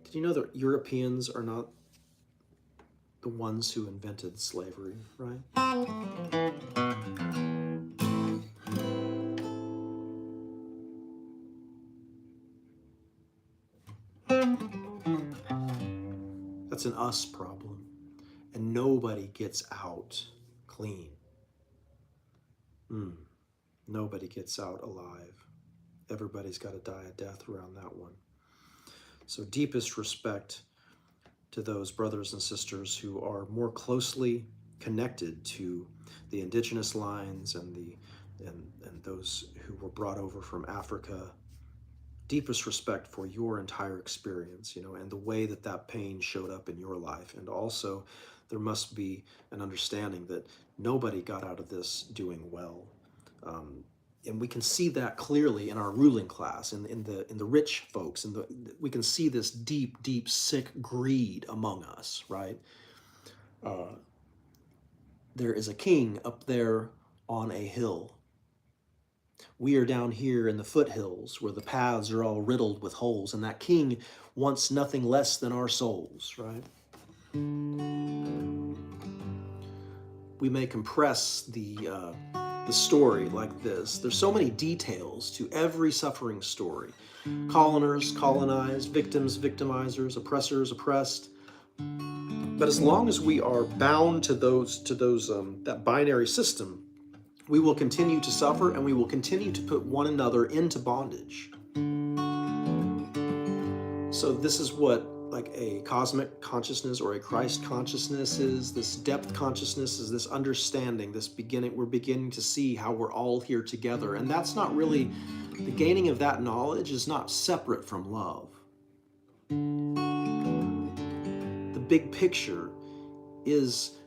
Did you know that Europeans are not the ones who invented slavery, right? That's an us problem. And nobody gets out clean. Nobody gets out alive. Everybody's got to die a death around that one. So deepest respect to those brothers and sisters who are more closely connected to the indigenous lines and those who were brought over from Africa. Deepest respect for your entire experience, and the way that that pain showed up in your life. And also, there must be an understanding that nobody got out of this doing well. And we can see that clearly in our ruling class, in the rich folks, we can see this deep, deep, sick greed among us, right? There is a king up there on a hill. We are down here in the foothills where the paths are all riddled with holes, and that king wants nothing less than our souls, right? We may compress the story like this. There's so many details to every suffering story. Coloners, colonized, victims, victimizers, oppressors, oppressed. But as long as we are bound to that binary system, we will continue to suffer, and we will continue to put one another into bondage. So this is what like a cosmic consciousness or a Christ consciousness is. This depth consciousness is this understanding, we're beginning to see how we're all here together. And that's not really, the gaining of that knowledge is not separate from love. The big picture is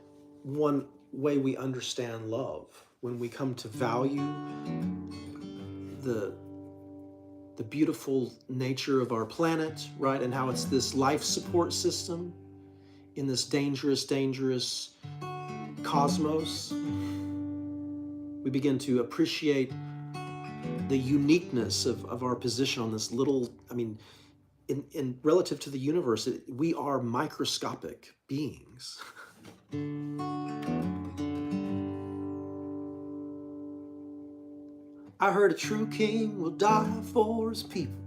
one way we understand love. When we come to value the beautiful nature of our planet, right? And how it's this life support system in this dangerous, dangerous cosmos. We begin to appreciate the uniqueness of our position on this little, in relative to the universe, we are microscopic beings. I heard a true king will die for his people.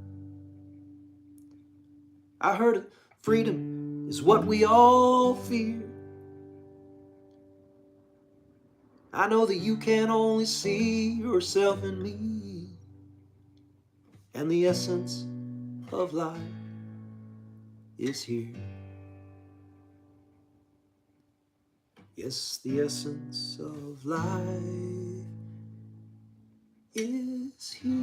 I heard freedom is what we all fear. I know that you can only see yourself in me, and the essence of life is here. Yes, the essence of life is here.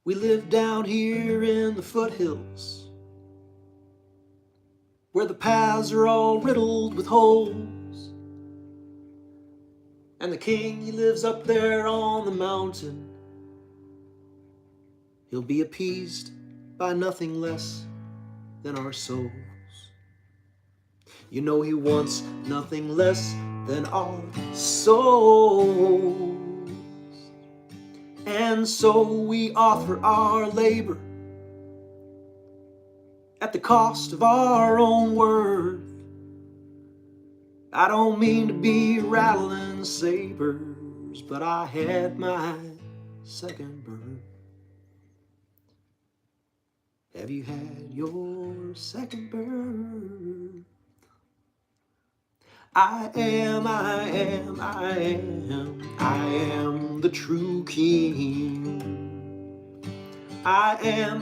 We live down here in the foothills. where the paths are all riddled with holes. And the king, he lives up there on the mountain. He'll be appeased by nothing less than our souls. You know he wants nothing less than our souls. And so we offer our labor at the cost of our own worth. I don't mean to be rattling sabers, but I had my second birth. Have you had your second birth? I am the true king. I am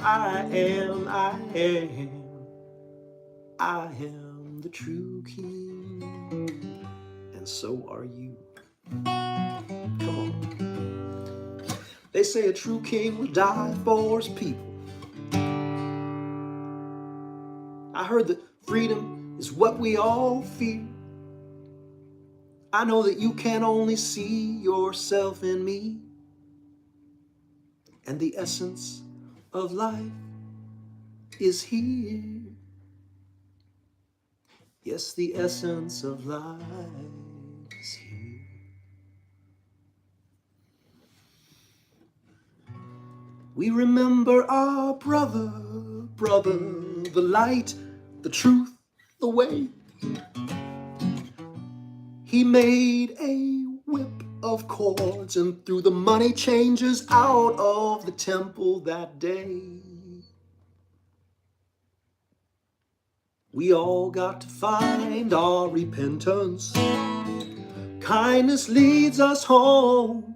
the true king. And so are you. Come on. They say a true king will die for his people. I heard that freedom is what we all fear. I know that you can only see yourself in me. And the essence of life is here. Yes, the essence of life is here. We remember our brother, the light, the truth, the way. He made a whip of cords and threw the money changers out of the temple that day. We all got to find our repentance. Kindness leads us home.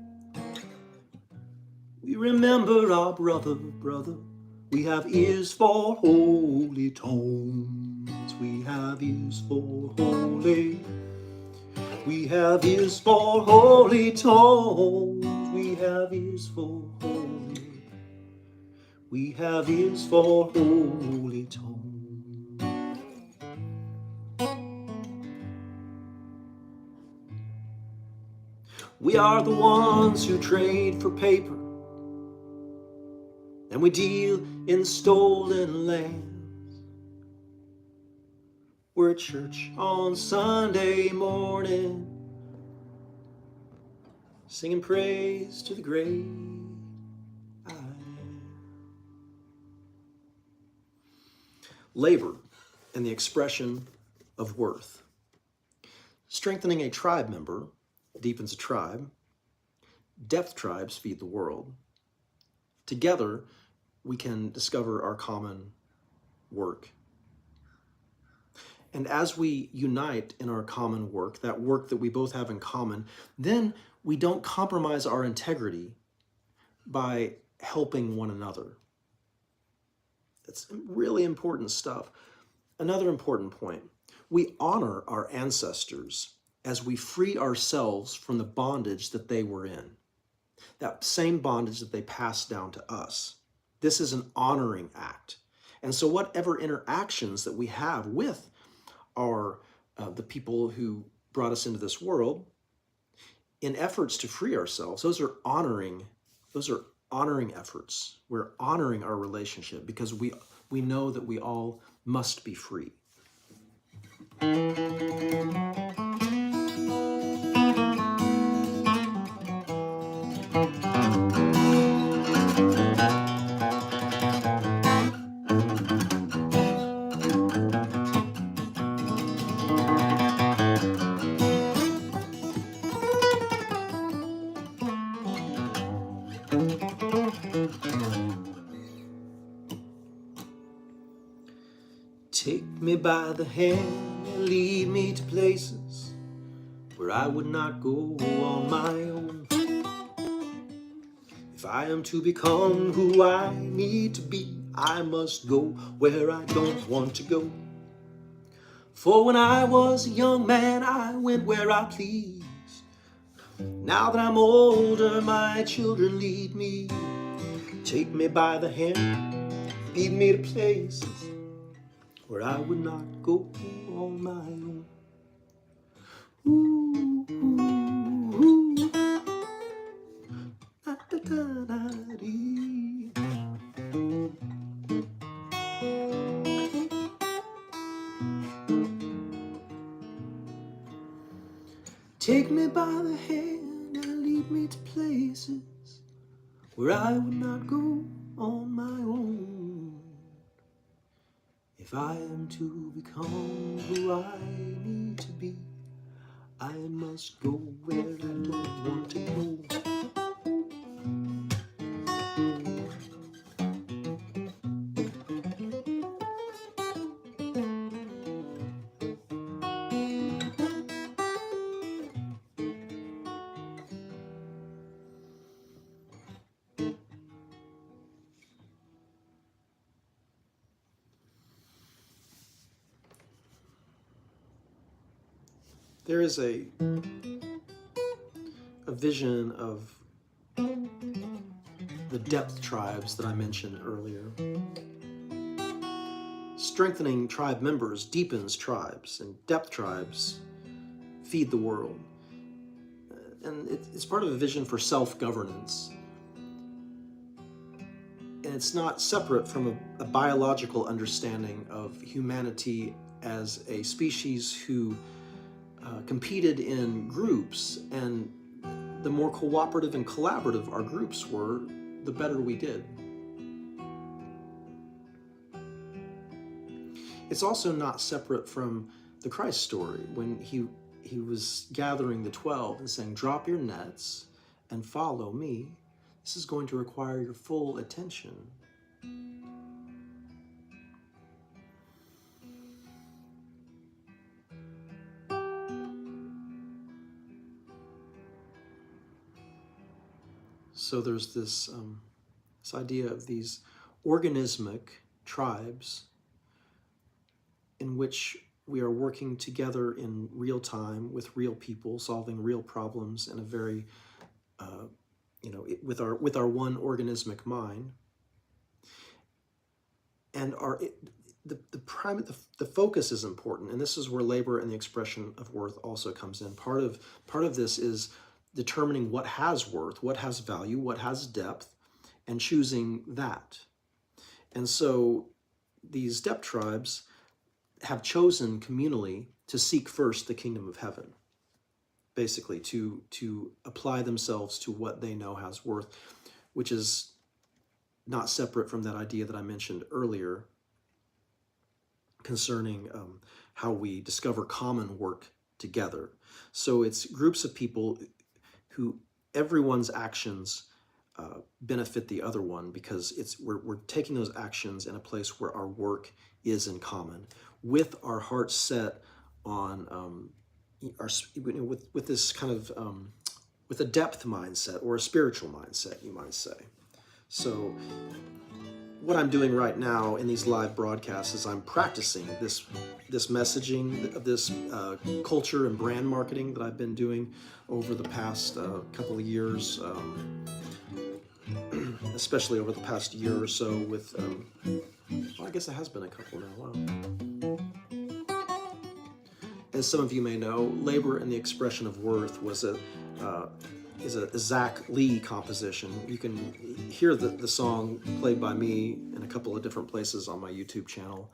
We remember our brother. We have ears for holy tones. We have ears for holy. We have ears for holy tones. We have ears for holy. We have ears for holy tones. We are the ones who trade for paper, and we deal in stolen lands. We're at church on Sunday morning, singing praise to the great I am. Labor and the expression of worth. Strengthening a tribe member deepens a tribe. Depth tribes feed the world. Together, we can discover our common work. And as we unite in our common work, that work that we both have in common, then we don't compromise our integrity by helping one another. That's really important stuff. Another important point, we honor our ancestors as we free ourselves from the bondage that they were in, that same bondage that they passed down to us. This is an honoring act. And so whatever interactions that we have with are the people who brought us into this world, in efforts to free ourselves, those are honoring efforts. We're honoring our relationship because we know that we all must be free. Take me by the hand and lead me to places where I would not go on my own. If I am to become who I need to be, I must go where I don't want to go. For when I was a young man, I went where I pleased. Now that I'm older, my children lead me. Take me by the hand, lead me to places where I would not go on my own. Ooh, ooh, ooh. Da, da, da, da, dee. Take me by the hand and lead me to places where I would not go on my own. If I am to become who I need to be, I must go where I don't want to go. There is a vision of the depth tribes that I mentioned earlier. Strengthening tribe members deepens tribes, and depth tribes feed the world. And it's part of a vision for self-governance. And it's not separate from a biological understanding of humanity as a species who competed in groups, and the more cooperative and collaborative our groups were, the better we did. It's also not separate from the Christ story when he was gathering the 12 and saying, drop your nets and follow me. This is going to require your full attention. So there's this idea of these organismic tribes in which we are working together in real time with real people, solving real problems in a very, with our one organismic mind. And the focus is important, and this is where labor and the expression of worth also comes in. Part of this is determining what has worth, what has value, what has depth, and choosing that. And so these depth tribes have chosen communally to seek first the kingdom of heaven, basically to apply themselves to what they know has worth, which is not separate from that idea that I mentioned earlier concerning how we discover common work together. So it's groups of people who everyone's actions benefit the other one, because we're taking those actions in a place where our work is in common, with our hearts set on with this kind of with a depth mindset, or a spiritual mindset, you might say. So what I'm doing right now in these live broadcasts is I'm practicing this messaging of this culture and brand marketing that I've been doing over the past couple of years, especially over the past year or so with, well, I guess it has been a couple now, wow. As some of you may know, Labor and the Expression of Worth is a Zach Lee composition. You can hear the song played by me in a couple of different places on my YouTube channel.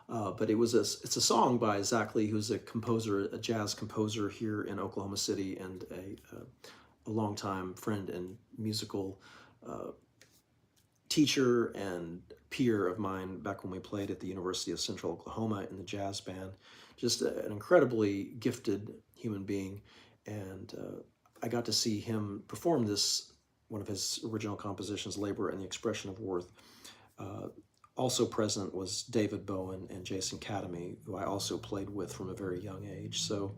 But it's a song by Zach Lee, who's a composer, a jazz composer here in Oklahoma City, and a longtime friend and musical teacher and peer of mine back when we played at the University of Central Oklahoma in the jazz band. Just an incredibly gifted human being, and I got to see him perform this, one of his original compositions, Labor and the Expression of Worth. Also present was David Bowen and Jason Cadamy, who I also played with from a very young age. So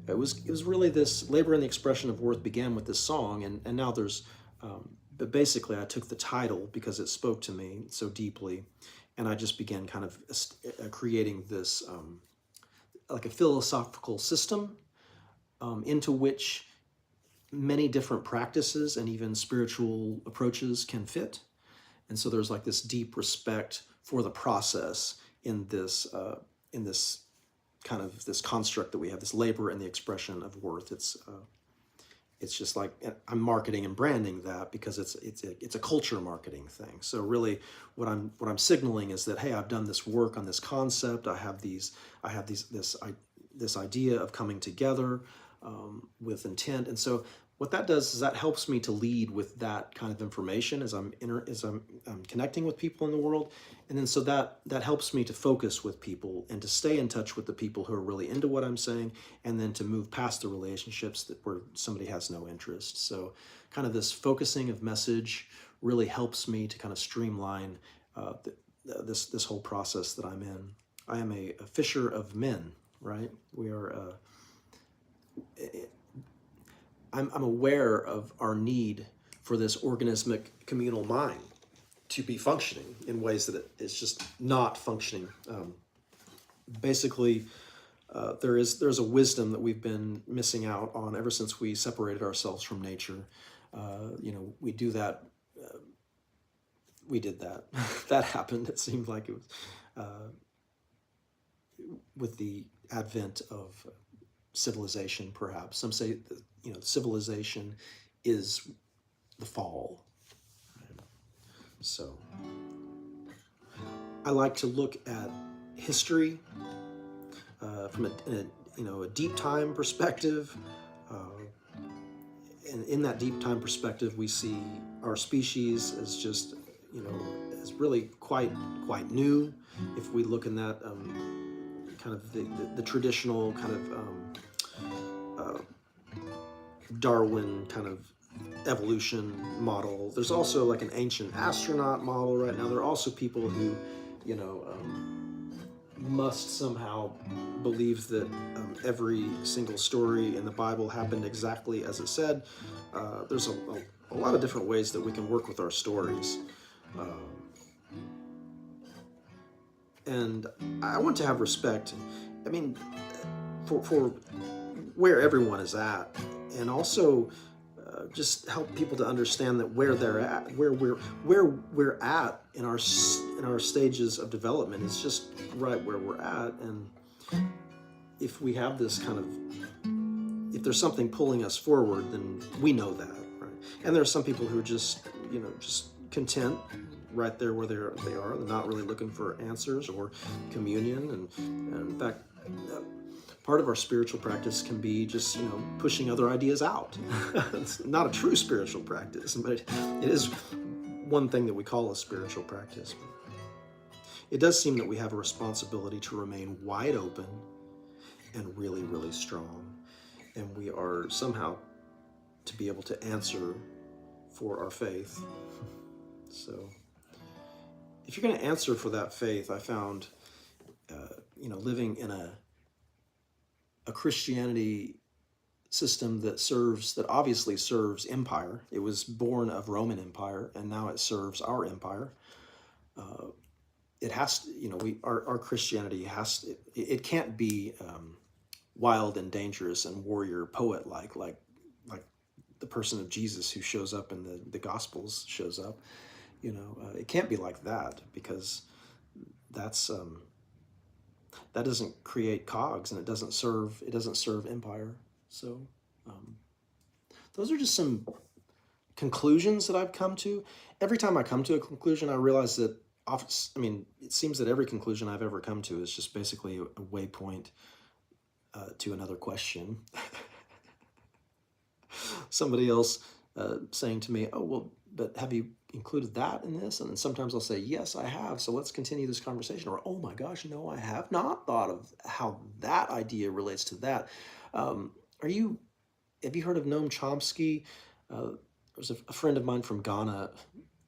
it was really this Labor and the Expression of Worth began with this song, and now there's, but basically I took the title because it spoke to me so deeply, and I just began kind of creating this like a philosophical system into which many different practices and even spiritual approaches can fit. And so there's like this deep respect for the process in this kind of this construct that we have, this labor and the expression of worth. It's just like I'm marketing and branding that because it's a culture marketing thing. So really, what I'm signaling is that, hey, I've done this work on this concept. I have this idea of coming together with intent. And so what that does is that helps me to lead with that kind of information as I'm connecting with people in the world. And then so that helps me to focus with people and to stay in touch with the people who are really into what I'm saying, and then to move past the relationships where somebody has no interest. So kind of this focusing of message really helps me to kind of streamline this whole process that I'm in. I am a fisher of men, right? We are I'm aware of our need for this organismic communal mind to be functioning in ways that it's just not functioning. Basically, there's a wisdom that we've been missing out on ever since we separated ourselves from nature. We do that. We did that. That happened. It seemed like it was with the advent of civilization, perhaps. Some say civilization is the fall. So I like to look at history from a deep time perspective. And in that deep time perspective, we see our species as just, as really quite new. If we look in that kind of the traditional kind of Darwin kind of evolution model. There's also like an ancient astronaut model right now. There are also people who, must somehow believe that every single story in the Bible happened exactly as it said. There's a lot of different ways that we can work with our stories. And I want to have respect, for where everyone is at, and also just help people to understand that where they're at, where we're at in our stages of development is just right where we're at. And if we have this kind of, if there's something pulling us forward, then we know that, right? And there are some people who are just content right there where they are. They're not really looking for answers or communion. And in fact, part of our spiritual practice can be just, pushing other ideas out. It's not a true spiritual practice, but it is one thing that we call a spiritual practice. It does seem that we have a responsibility to remain wide open and really, really strong. And we are somehow to be able to answer for our faith. So if you're going to answer for that faith, I found, living in a Christianity system that obviously serves empire. It was born of Roman Empire, and now it serves our empire. It has to, our Christianity it can't be wild and dangerous and warrior poet like the person of Jesus who shows up in the Gospels shows up. It can't be like that, because that's that doesn't create cogs, and it doesn't serve empire. So those are just some conclusions that I've come to. Every time I come to a conclusion, I realize that it seems that every conclusion I've ever come to is just basically a waypoint to another question. Somebody else saying to me, "Oh, well, but have you included that in this?" And then sometimes I'll say, "Yes, I have. So let's continue this conversation." Or, "Oh my gosh, no, I have not thought of how that idea relates to that." Have you heard of Noam Chomsky? There's a friend of mine from Ghana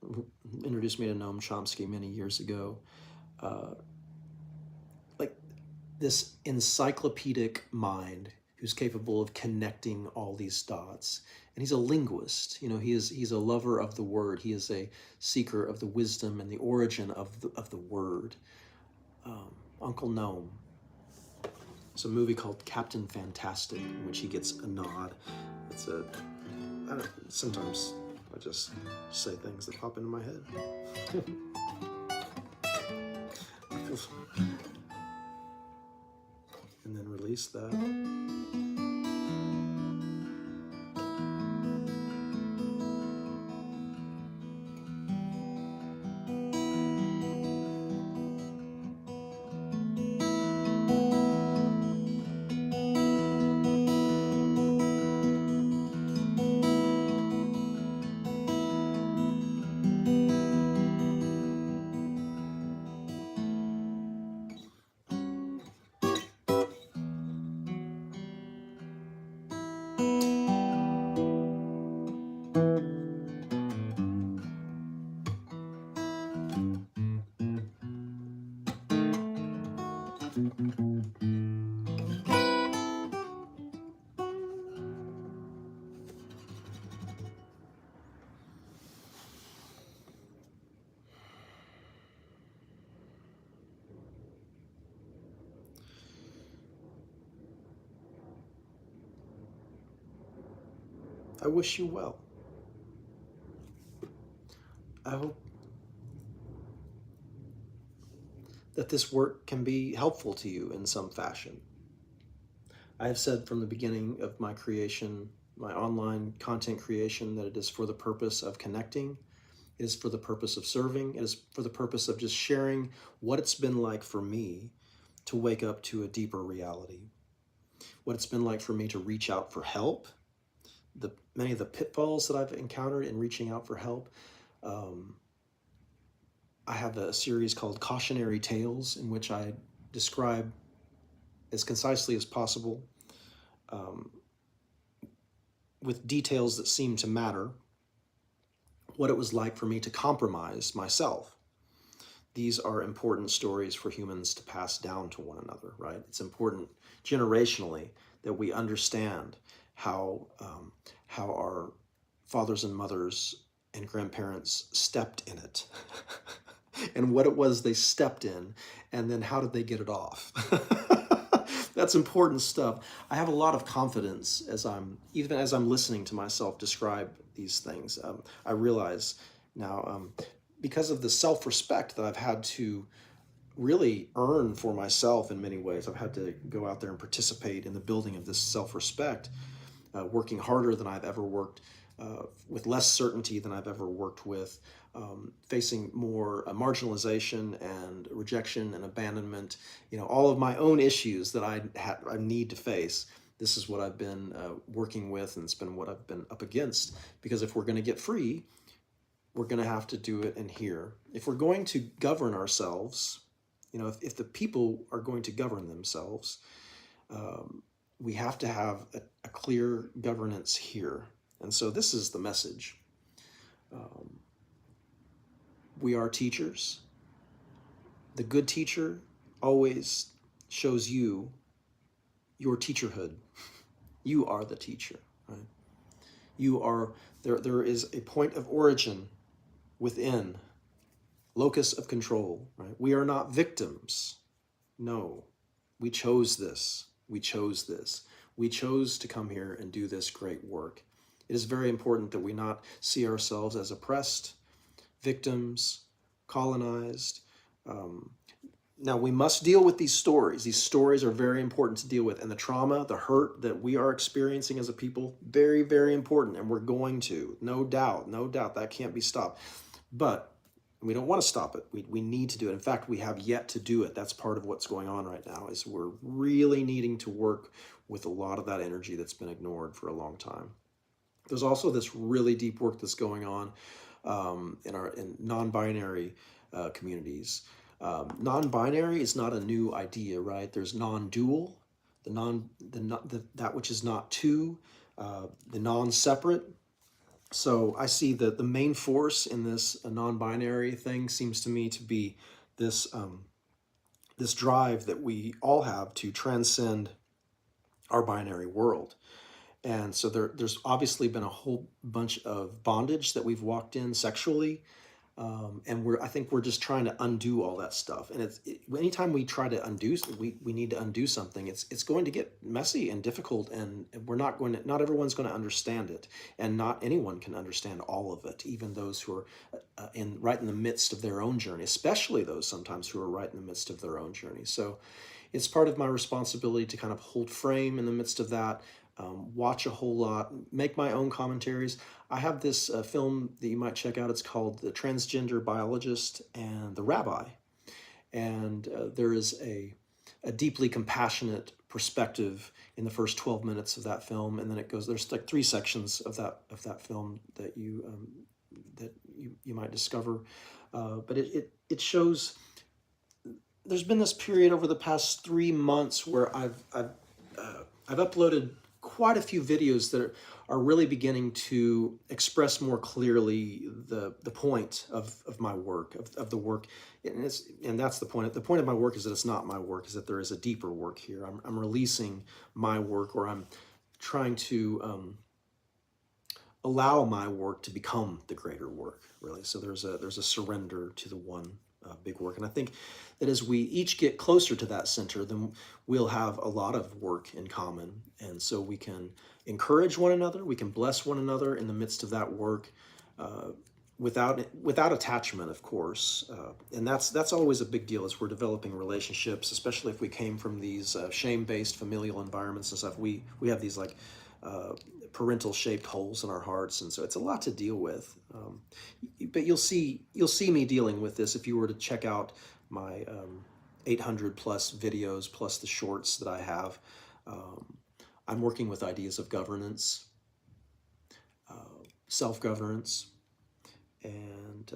who introduced me to Noam Chomsky many years ago. Like this encyclopedic mind who's capable of connecting all these dots. And he's a linguist. He's a lover of the word. He is a seeker of the wisdom and the origin of the word. Uncle Noam. It's a movie called Captain Fantastic, in which he gets a nod. Sometimes I just say things that pop into my head. I And then release that. I wish you well. I hope that this work can be helpful to you in some fashion. I have said from the beginning of my creation, my online content creation, that it is for the purpose of connecting, it is for the purpose of serving, it is for the purpose of just sharing what it's been like for me to wake up to a deeper reality, what it's been like for me to reach out for help, many of the pitfalls that I've encountered in reaching out for help. I have a series called Cautionary Tales, in which I describe as concisely as possible, with details that seem to matter, what it was like for me to compromise myself. These are important stories for humans to pass down to one another, right? It's important generationally that we understand how our fathers and mothers and grandparents stepped in it and what it was they stepped in, and then how did they get it off. That's important stuff. I have a lot of confidence even as I'm listening to myself describe these things. I realize now, because of the self-respect that I've had to really earn for myself in many ways, I've had to go out there and participate in the building of this self-respect, working harder than I've ever worked, with less certainty than I've ever worked with, facing more marginalization and rejection and abandonment, all of my own issues that I need to face. This is what I've been working with, and it's been what I've been up against. Because if we're going to get free, we're going to have to do it in here. If we're going to govern ourselves, if the people are going to govern themselves, we have to have a clear governance here. And so this is the message. We are teachers. The good teacher always shows you your teacherhood. You are the teacher, right? You are, there is a point of origin within, locus of control, right? We are not victims. No, we chose this. We chose this. We chose to come here and do this great work. It is very important that we not see ourselves as oppressed, victims, colonized. Now, we must deal with these stories. These stories are very important to deal with. And the trauma, the hurt that we are experiencing as a people, very, very important. And we're going to, no doubt, that can't be stopped. But we don't want to stop it. We need to do it. In fact, we have yet to do it. That's part of what's going on right now, is we're really needing to work with a lot of that energy that's been ignored for a long time. There's also this really deep work that's going on in non-binary communities. Non-binary is not a new idea, right? There's non-dual, that which is not two, the non-separate. So I see that the main force in this non-binary thing seems to me to be this this drive that we all have to transcend our binary world. And so there's obviously been a whole bunch of bondage that we've walked in sexually, And I think we're just trying to undo all that stuff. And anytime we try to undo, we need to undo something. It's going to get messy and difficult, and not everyone's going to understand it, and not anyone can understand all of it. Even those who are right in the midst of their own journey, especially those sometimes who are right in the midst of their own journey. So, it's part of my responsibility to kind of hold frame in the midst of that. Watch a whole lot, make my own commentaries. I have this film that you might check out. It's called The Transgender Biologist and the Rabbi. And there is a deeply compassionate perspective in the first 12 minutes of that film. And then there's like 3 sections of that film that you might discover. But it shows, there's been this period over the past 3 months where I've uploaded quite a few videos that are really beginning to express more clearly the point of my work, of the work. And that's the point. The point of my work is that it's not my work, is that there is a deeper work here. I'm releasing my work, or I'm trying to allow my work to become the greater work, really. So there's a surrender to the one big work. And I think that as we each get closer to that center, then we'll have a lot of work in common. And so we can encourage one another, we can bless one another in the midst of that work, without attachment, of course. And that's always a big deal as we're developing relationships, especially if we came from these shame-based familial environments and stuff. We have these like parental shaped holes in our hearts, and so it's a lot to deal with. But you'll see me dealing with this if you were to check out my 800 plus videos plus the shorts that I have. I'm working with ideas of governance, self-governance, and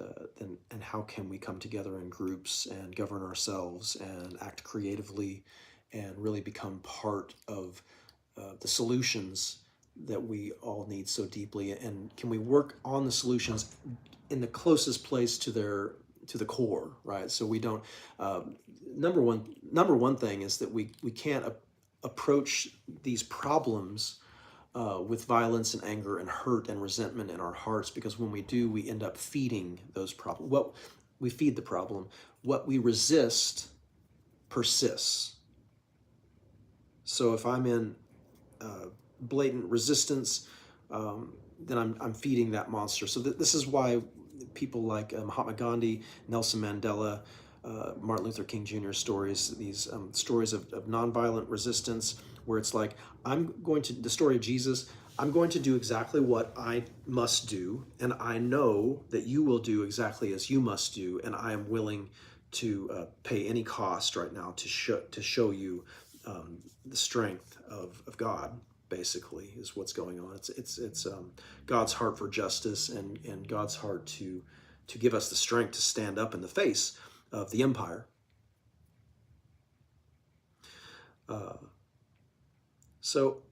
how can we come together in groups and govern ourselves and act creatively and really become part of the solutions that we all need so deeply, and can we work on the solutions in the closest place to the core, right? So we don't. Number one thing is that we can't approach these problems with violence and anger and hurt and resentment in our hearts, because when we do, we end up feeding those problems. We feed the problem. What we resist persists. So if I'm in blatant resistance, then I'm feeding that monster. So this is why people like Mahatma Gandhi, Nelson Mandela, Martin Luther King Jr. stories, these stories of nonviolent resistance, where it's like, the story of Jesus, I'm going to do exactly what I must do, and I know that you will do exactly as you must do, and I am willing to pay any cost right now to show you the strength of God. Basically, is what's going on. It's God's heart for justice, and God's heart to give us the strength to stand up in the face of the empire. So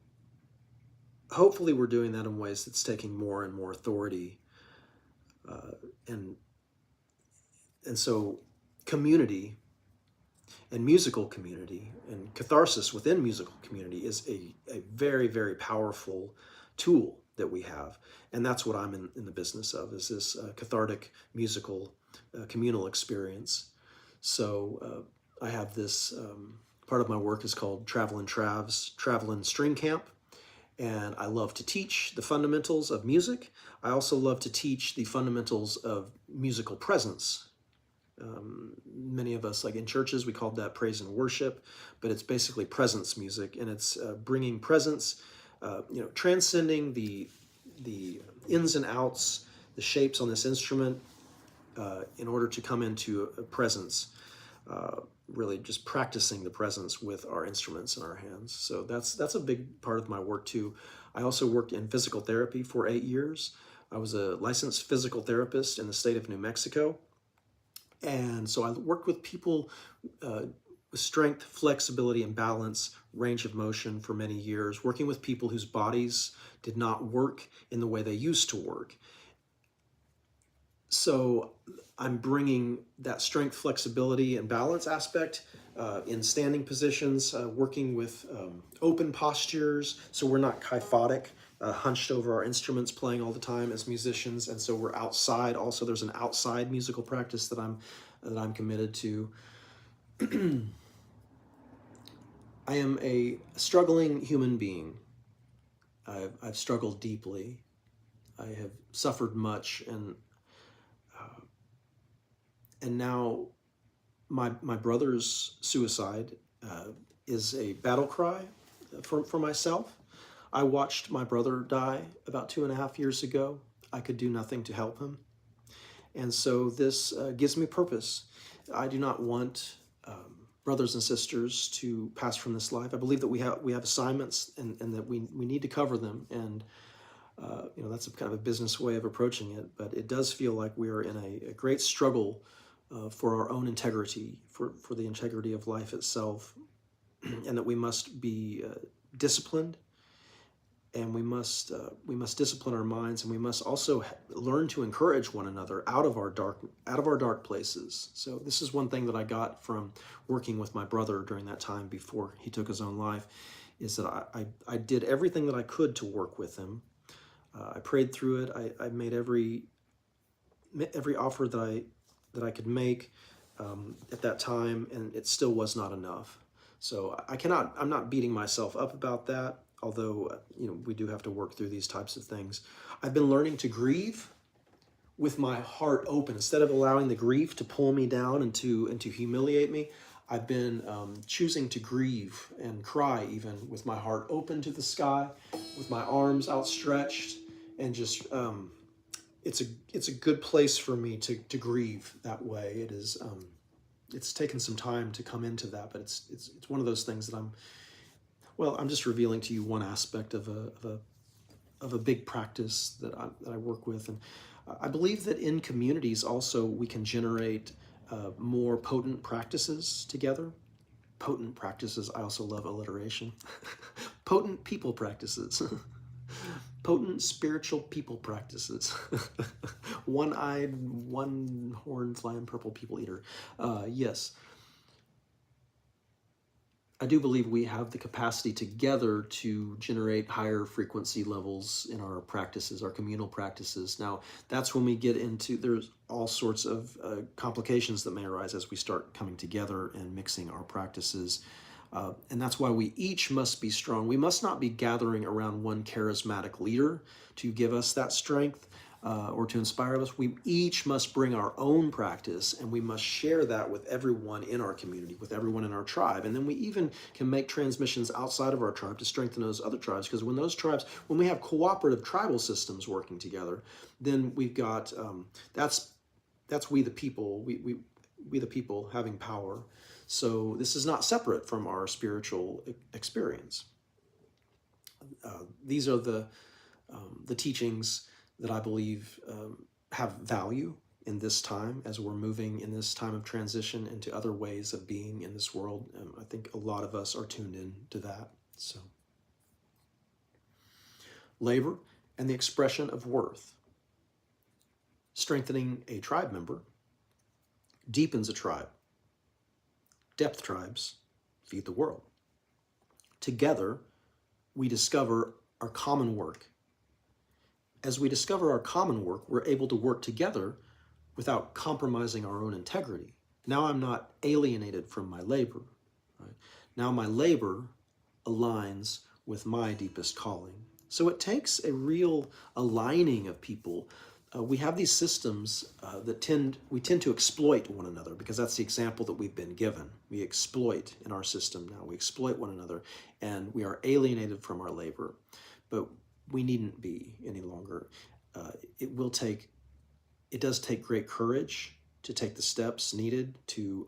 hopefully we're doing that in ways that's taking more and more authority, and so community and musical community and catharsis within musical community is a very, very powerful tool that we have. And that's what I'm in the business of, is this cathartic musical communal experience. So I have this, part of my work is called TravelinTrav's Travelin' String Camp. And I love to teach the fundamentals of music. I also love to teach the fundamentals of musical presence. Many of us, like in churches, we call that praise and worship, but it's basically presence music, and it's bringing presence, transcending the ins and outs, the shapes on this instrument, in order to come into a presence, really just practicing the presence with our instruments in our hands. So that's a big part of my work too. I also worked in physical therapy for 8 years. I was a licensed physical therapist in the state of New Mexico. And so I worked with people with strength, flexibility, and balance, range of motion for many years, working with people whose bodies did not work in the way they used to work. So I'm bringing that strength, flexibility, and balance aspect in standing positions, working with open postures, so we're not kyphotic, hunched over our instruments playing all the time as musicians, and so we're outside. Also, there's an outside musical practice that I'm committed to. I am a struggling human being. I've struggled deeply. I have suffered much, and now my brother's suicide is a battle cry for myself. I watched my brother die about 2.5 years ago. I could do nothing to help him. And so this gives me purpose. I do not want brothers and sisters to pass from this life. I believe that we have assignments, and that we need to cover them. And that's a kind of a business way of approaching it. But it does feel like we are in a great struggle for our own integrity, for the integrity of life itself, and that we must be disciplined, and we must discipline our minds, and we must also learn to encourage one another out of our dark places. So this is one thing that I got from working with my brother during that time before he took his own life, is that I did everything that I could to work with him. I prayed through it. I made every offer that I could make at that time, and it still was not enough. So I'm not beating myself up about that, although we do have to work through these types of things. I've been learning to grieve with my heart open. Instead of allowing the grief to pull me down and to humiliate me, I've been choosing to grieve and cry even with my heart open to the sky, with my arms outstretched, and just it's a good place for me to grieve that way. It is it's taken some time to come into that, but it's one of those things that I'm just revealing to you one aspect of a big practice that I work with. And I believe that in communities also we can generate more potent practices together. Potent practices. I also love alliteration. Potent people practices. Potent spiritual people practices. One-eyed, one-horn, flying purple people eater. Yes. I do believe we have the capacity together to generate higher frequency levels in our practices, our communal practices. Now, that's when we get into, there's all sorts of complications that may arise as we start coming together and mixing our practices. And that's why we each must be strong. We must not be gathering around one charismatic leader to give us that strength or to inspire us. We each must bring our own practice, and we must share that with everyone in our community, with everyone in our tribe. And then we even can make transmissions outside of our tribe to strengthen those other tribes, because when we have cooperative tribal systems working together, then we've got, that's we the people, we the people having power. So this is not separate from our spiritual experience. These are the teachings that I believe have value in this time as we're moving in this time of transition into other ways of being in this world. I think a lot of us are tuned in to that. So, labor and the expression of worth. Strengthening a tribe member deepens a tribe. Depth tribes feed the world. Together, we discover our common work. As we discover our common work, we're able to work together without compromising our own integrity. Now I'm not alienated from my labor. Right? Now my labor aligns with my deepest calling. So it takes a real aligning of people. We have these systems that we tend to exploit one another, because that's the example that we've been given. We exploit in our system now. We exploit one another, and we are alienated from our labor. But we needn't be any longer. It does take great courage to take the steps needed to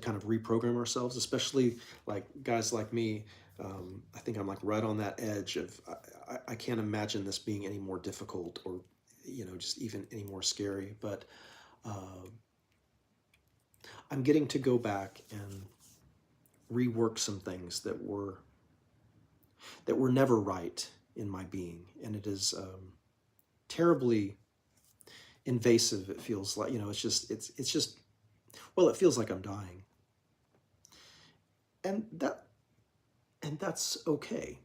kind of reprogram ourselves, especially like guys like me. I think I'm like right on that edge of, I can't imagine this being any more difficult or, just even any more scary. But I'm getting to go back and rework some things that were never right in my being, and it is terribly invasive. It feels like, it's just, well, it feels like I'm dying, and that's okay.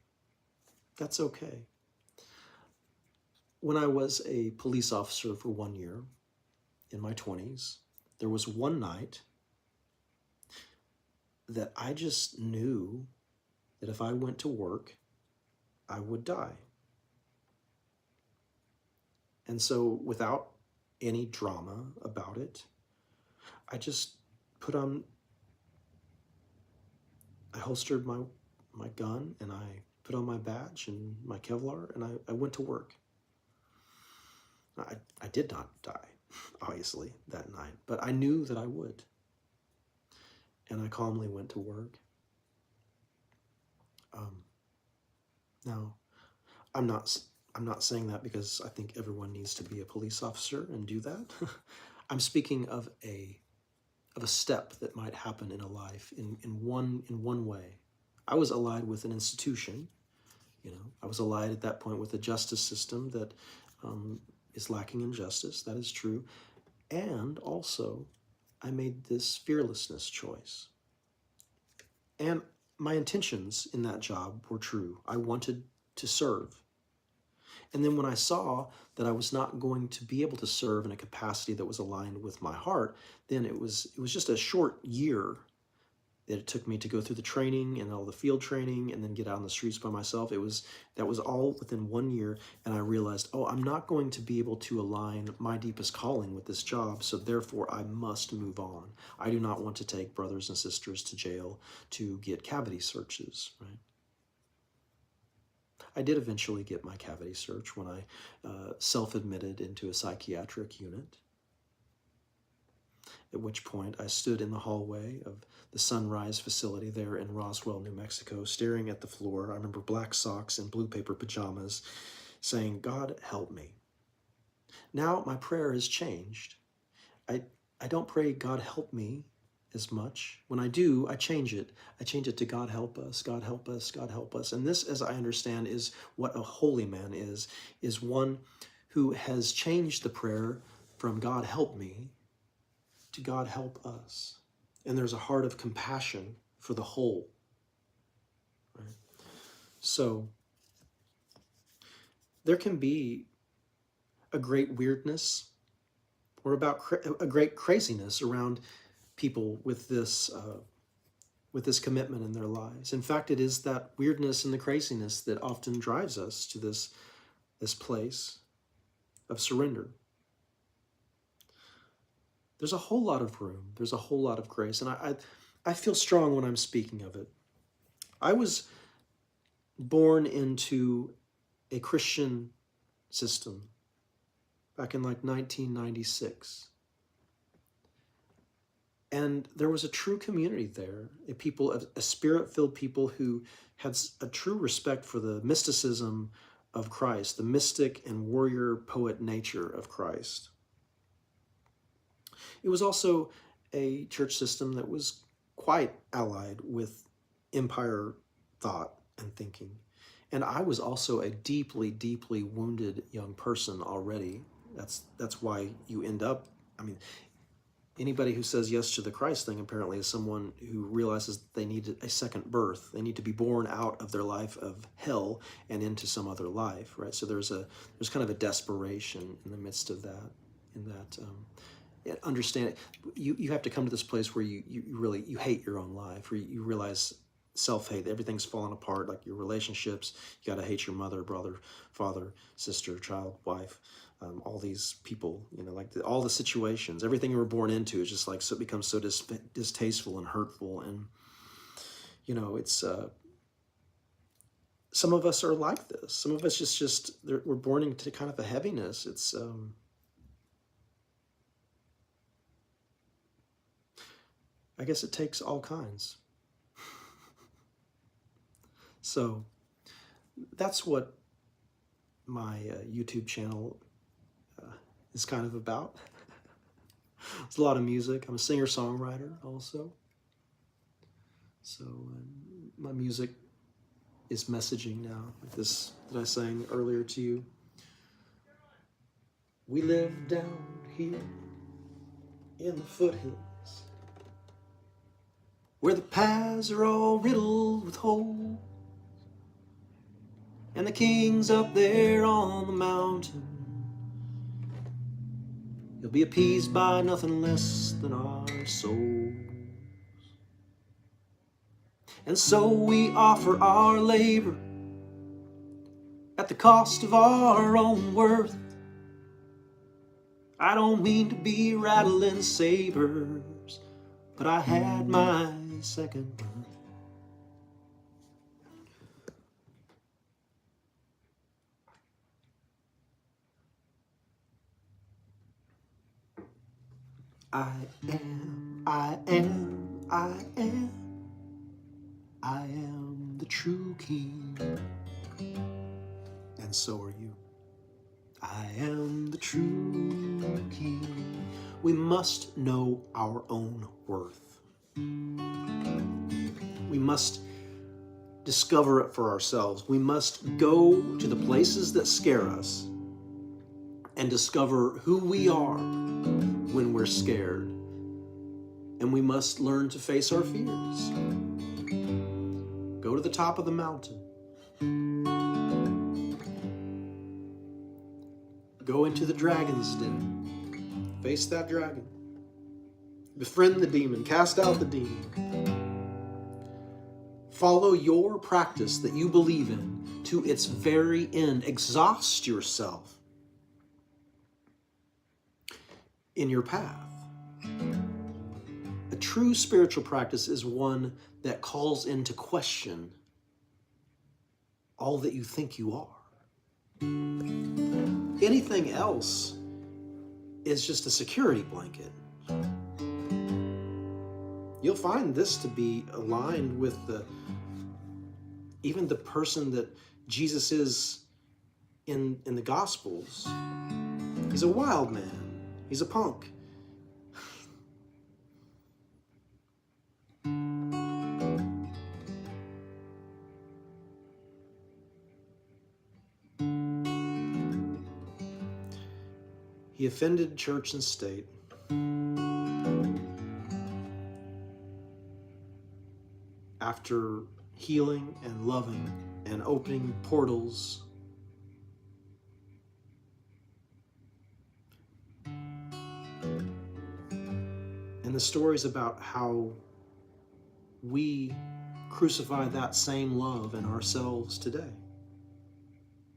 That's okay. When I was a police officer for 1 year in my 20s, there was one night that I just knew that if I went to work, I would die. And so without any drama about it, I just I holstered my gun and I put on my badge and my Kevlar and I went to work. I did not die, obviously, that night, but I knew that I would. And I calmly went to work. Now, I'm not saying that because I think everyone needs to be a police officer and do that. I'm speaking of a step that might happen in a life in one way. I was allied with an institution, I was allied at that point with a justice system that is lacking in justice. That is true. And also, I made this fearlessness choice. And my intentions in that job were true. I wanted to serve. And then when I saw that I was not going to be able to serve in a capacity that was aligned with my heart, then it was just a short year that it took me to go through the training and all the field training and then get out on the streets by myself. That was all within 1 year, and I realized, I'm not going to be able to align my deepest calling with this job, so therefore I must move on. I do not want to take brothers and sisters to jail to get cavity searches, right? I did eventually get my cavity search when I self-admitted into a psychiatric unit, at which point I stood in the hallway of the Sunrise facility there in Roswell, New Mexico, staring at the floor. I remember black socks and blue paper pajamas, saying, God, help me. Now my prayer has changed. I don't pray, God, help me, as much. When I do, I change it. I change it to God help us, God help us, God help us. And this, as I understand, is what a holy man is one who has changed the prayer from God help me to God help us. And there's a heart of compassion for the whole. Right? So there can be a great weirdness or a great craziness around people with this commitment in their lives. In fact, it is that weirdness and the craziness that often drives us to this place of surrender. There's a whole lot of room. There's a whole lot of grace. And I feel strong when I'm speaking of it. I was born into a Christian system back in like 1996. And there was a true community there, a spirit-filled people who had a true respect for the mysticism of Christ, the mystic and warrior poet nature of Christ. It was also a church system that was quite allied with empire thought and thinking. And I was also a deeply, deeply wounded young person already. That's why you end up, anybody who says yes to the Christ thing apparently is someone who realizes they need a second birth. They need to be born out of their life of hell and into some other life, right? So there's kind of a desperation in the midst of that, understand it. You have to come to this place where you really hate your own life, where you realize self-hate, everything's falling apart, like your relationships. You got to hate your mother, brother, father, sister, child, wife, all these people, all the situations, everything you were born into is just so it becomes so distasteful and hurtful. And it's some of us are like this. Some of us we're born into kind of a heaviness. It's I guess it takes all kinds. So that's what my YouTube channel is kind of about. It's a lot of music. I'm a singer-songwriter also. So my music is messaging now, like this that I sang earlier to you. We live down here in the foothills, where the paths are all riddled with holes, and the king's up there on the mountain, He'll be appeased by nothing less than our souls. And so we offer our labor at the cost of our own worth. I don't mean to be rattling sabers, but I had my second birth. I am the true king, and so are you. I am the true king. We must know our own worth. We must discover it for ourselves. We must go to the places that scare us and discover who we are when we're scared. And we must learn to face our fears. Go to the top of the mountain. Go into the dragon's den. Face that dragon. Befriend the demon. Cast out the demon. Follow your practice that you believe in to its very end. Exhaust yourself in your path. A true spiritual practice is one that calls into question all that you think you are. Anything else is just a security blanket. You'll find this to be aligned with even the person that Jesus is in the Gospels. He's a wild man. He's a punk. He offended church and state. After healing and loving and opening portals, and the stories about how we crucify that same love in ourselves today.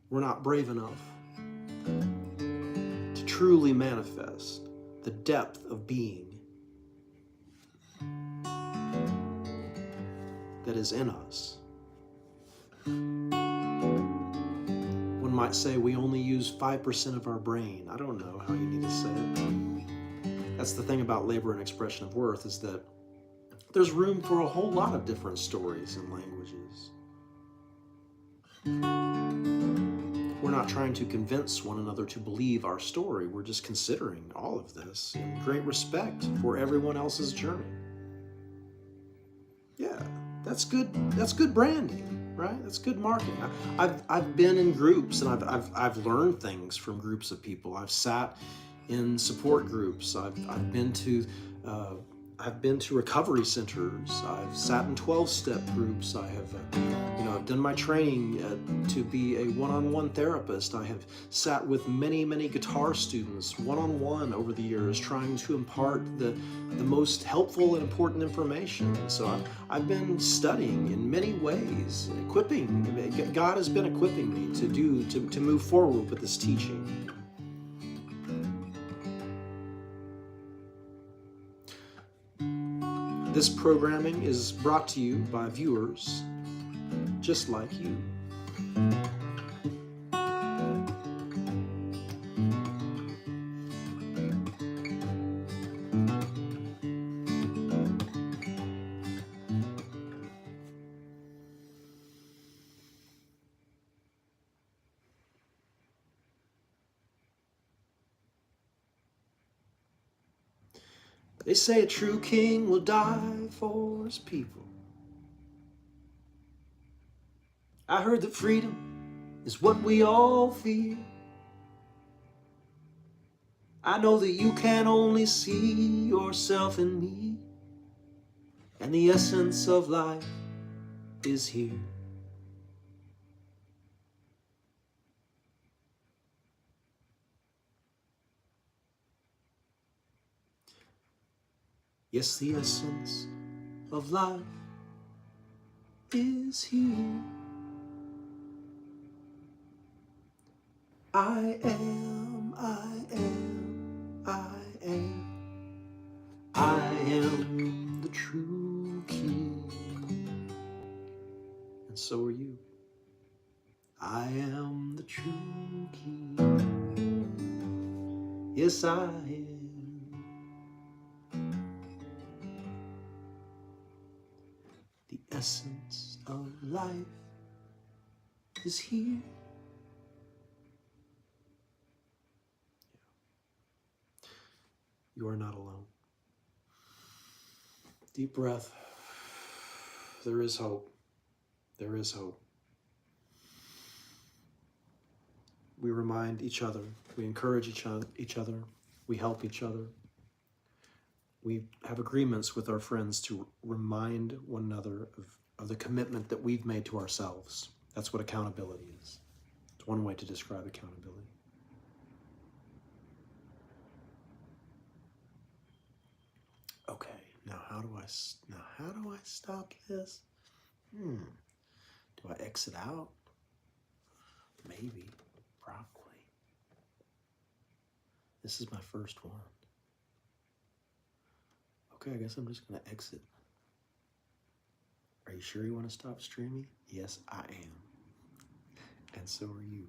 We're not brave enough to truly manifest the depth of being that is in us. One might say we only use 5% of our brain. I don't know how you need to say it. That's the thing about labor and expression of worth, is that there's room for a whole lot of different stories and languages. We're not trying to convince one another to believe our story. We're just considering all of this in great respect for everyone else's journey. Yeah, that's good branding, right? That's good marketing. I've been in groups and I've learned things from groups of people. I've sat in support groups. I've been to recovery centers. I've sat in 12-step groups. I have I've done my training to be a one-on-one therapist. I have sat with many guitar students one-on-one over the years, trying to impart the most helpful and important information. So I've been studying in many ways, equipping. God has been equipping me to move forward with this teaching. This programming is brought to you by viewers just like you. They say a true king will die for his people. I heard that freedom is what we all fear. I know that you can only see yourself in me, and the essence of life is here. Yes, the essence of life is here. I am, I am, I am. I am the true king. And so are you. I am the true king. Yes, I am. The essence of life is here. You are not alone. Deep breath. There is hope. There is hope. We remind each other. We encourage each other. We help each other. We have agreements with our friends to remind one another of the commitment that we've made to ourselves. That's what accountability is. It's one way to describe accountability. Okay, now how do I stop this? Do I exit out? Maybe, probably. This is my first one. Okay, I guess I'm just gonna exit. Are you sure you want to stop streaming? Yes, I am. And so are you.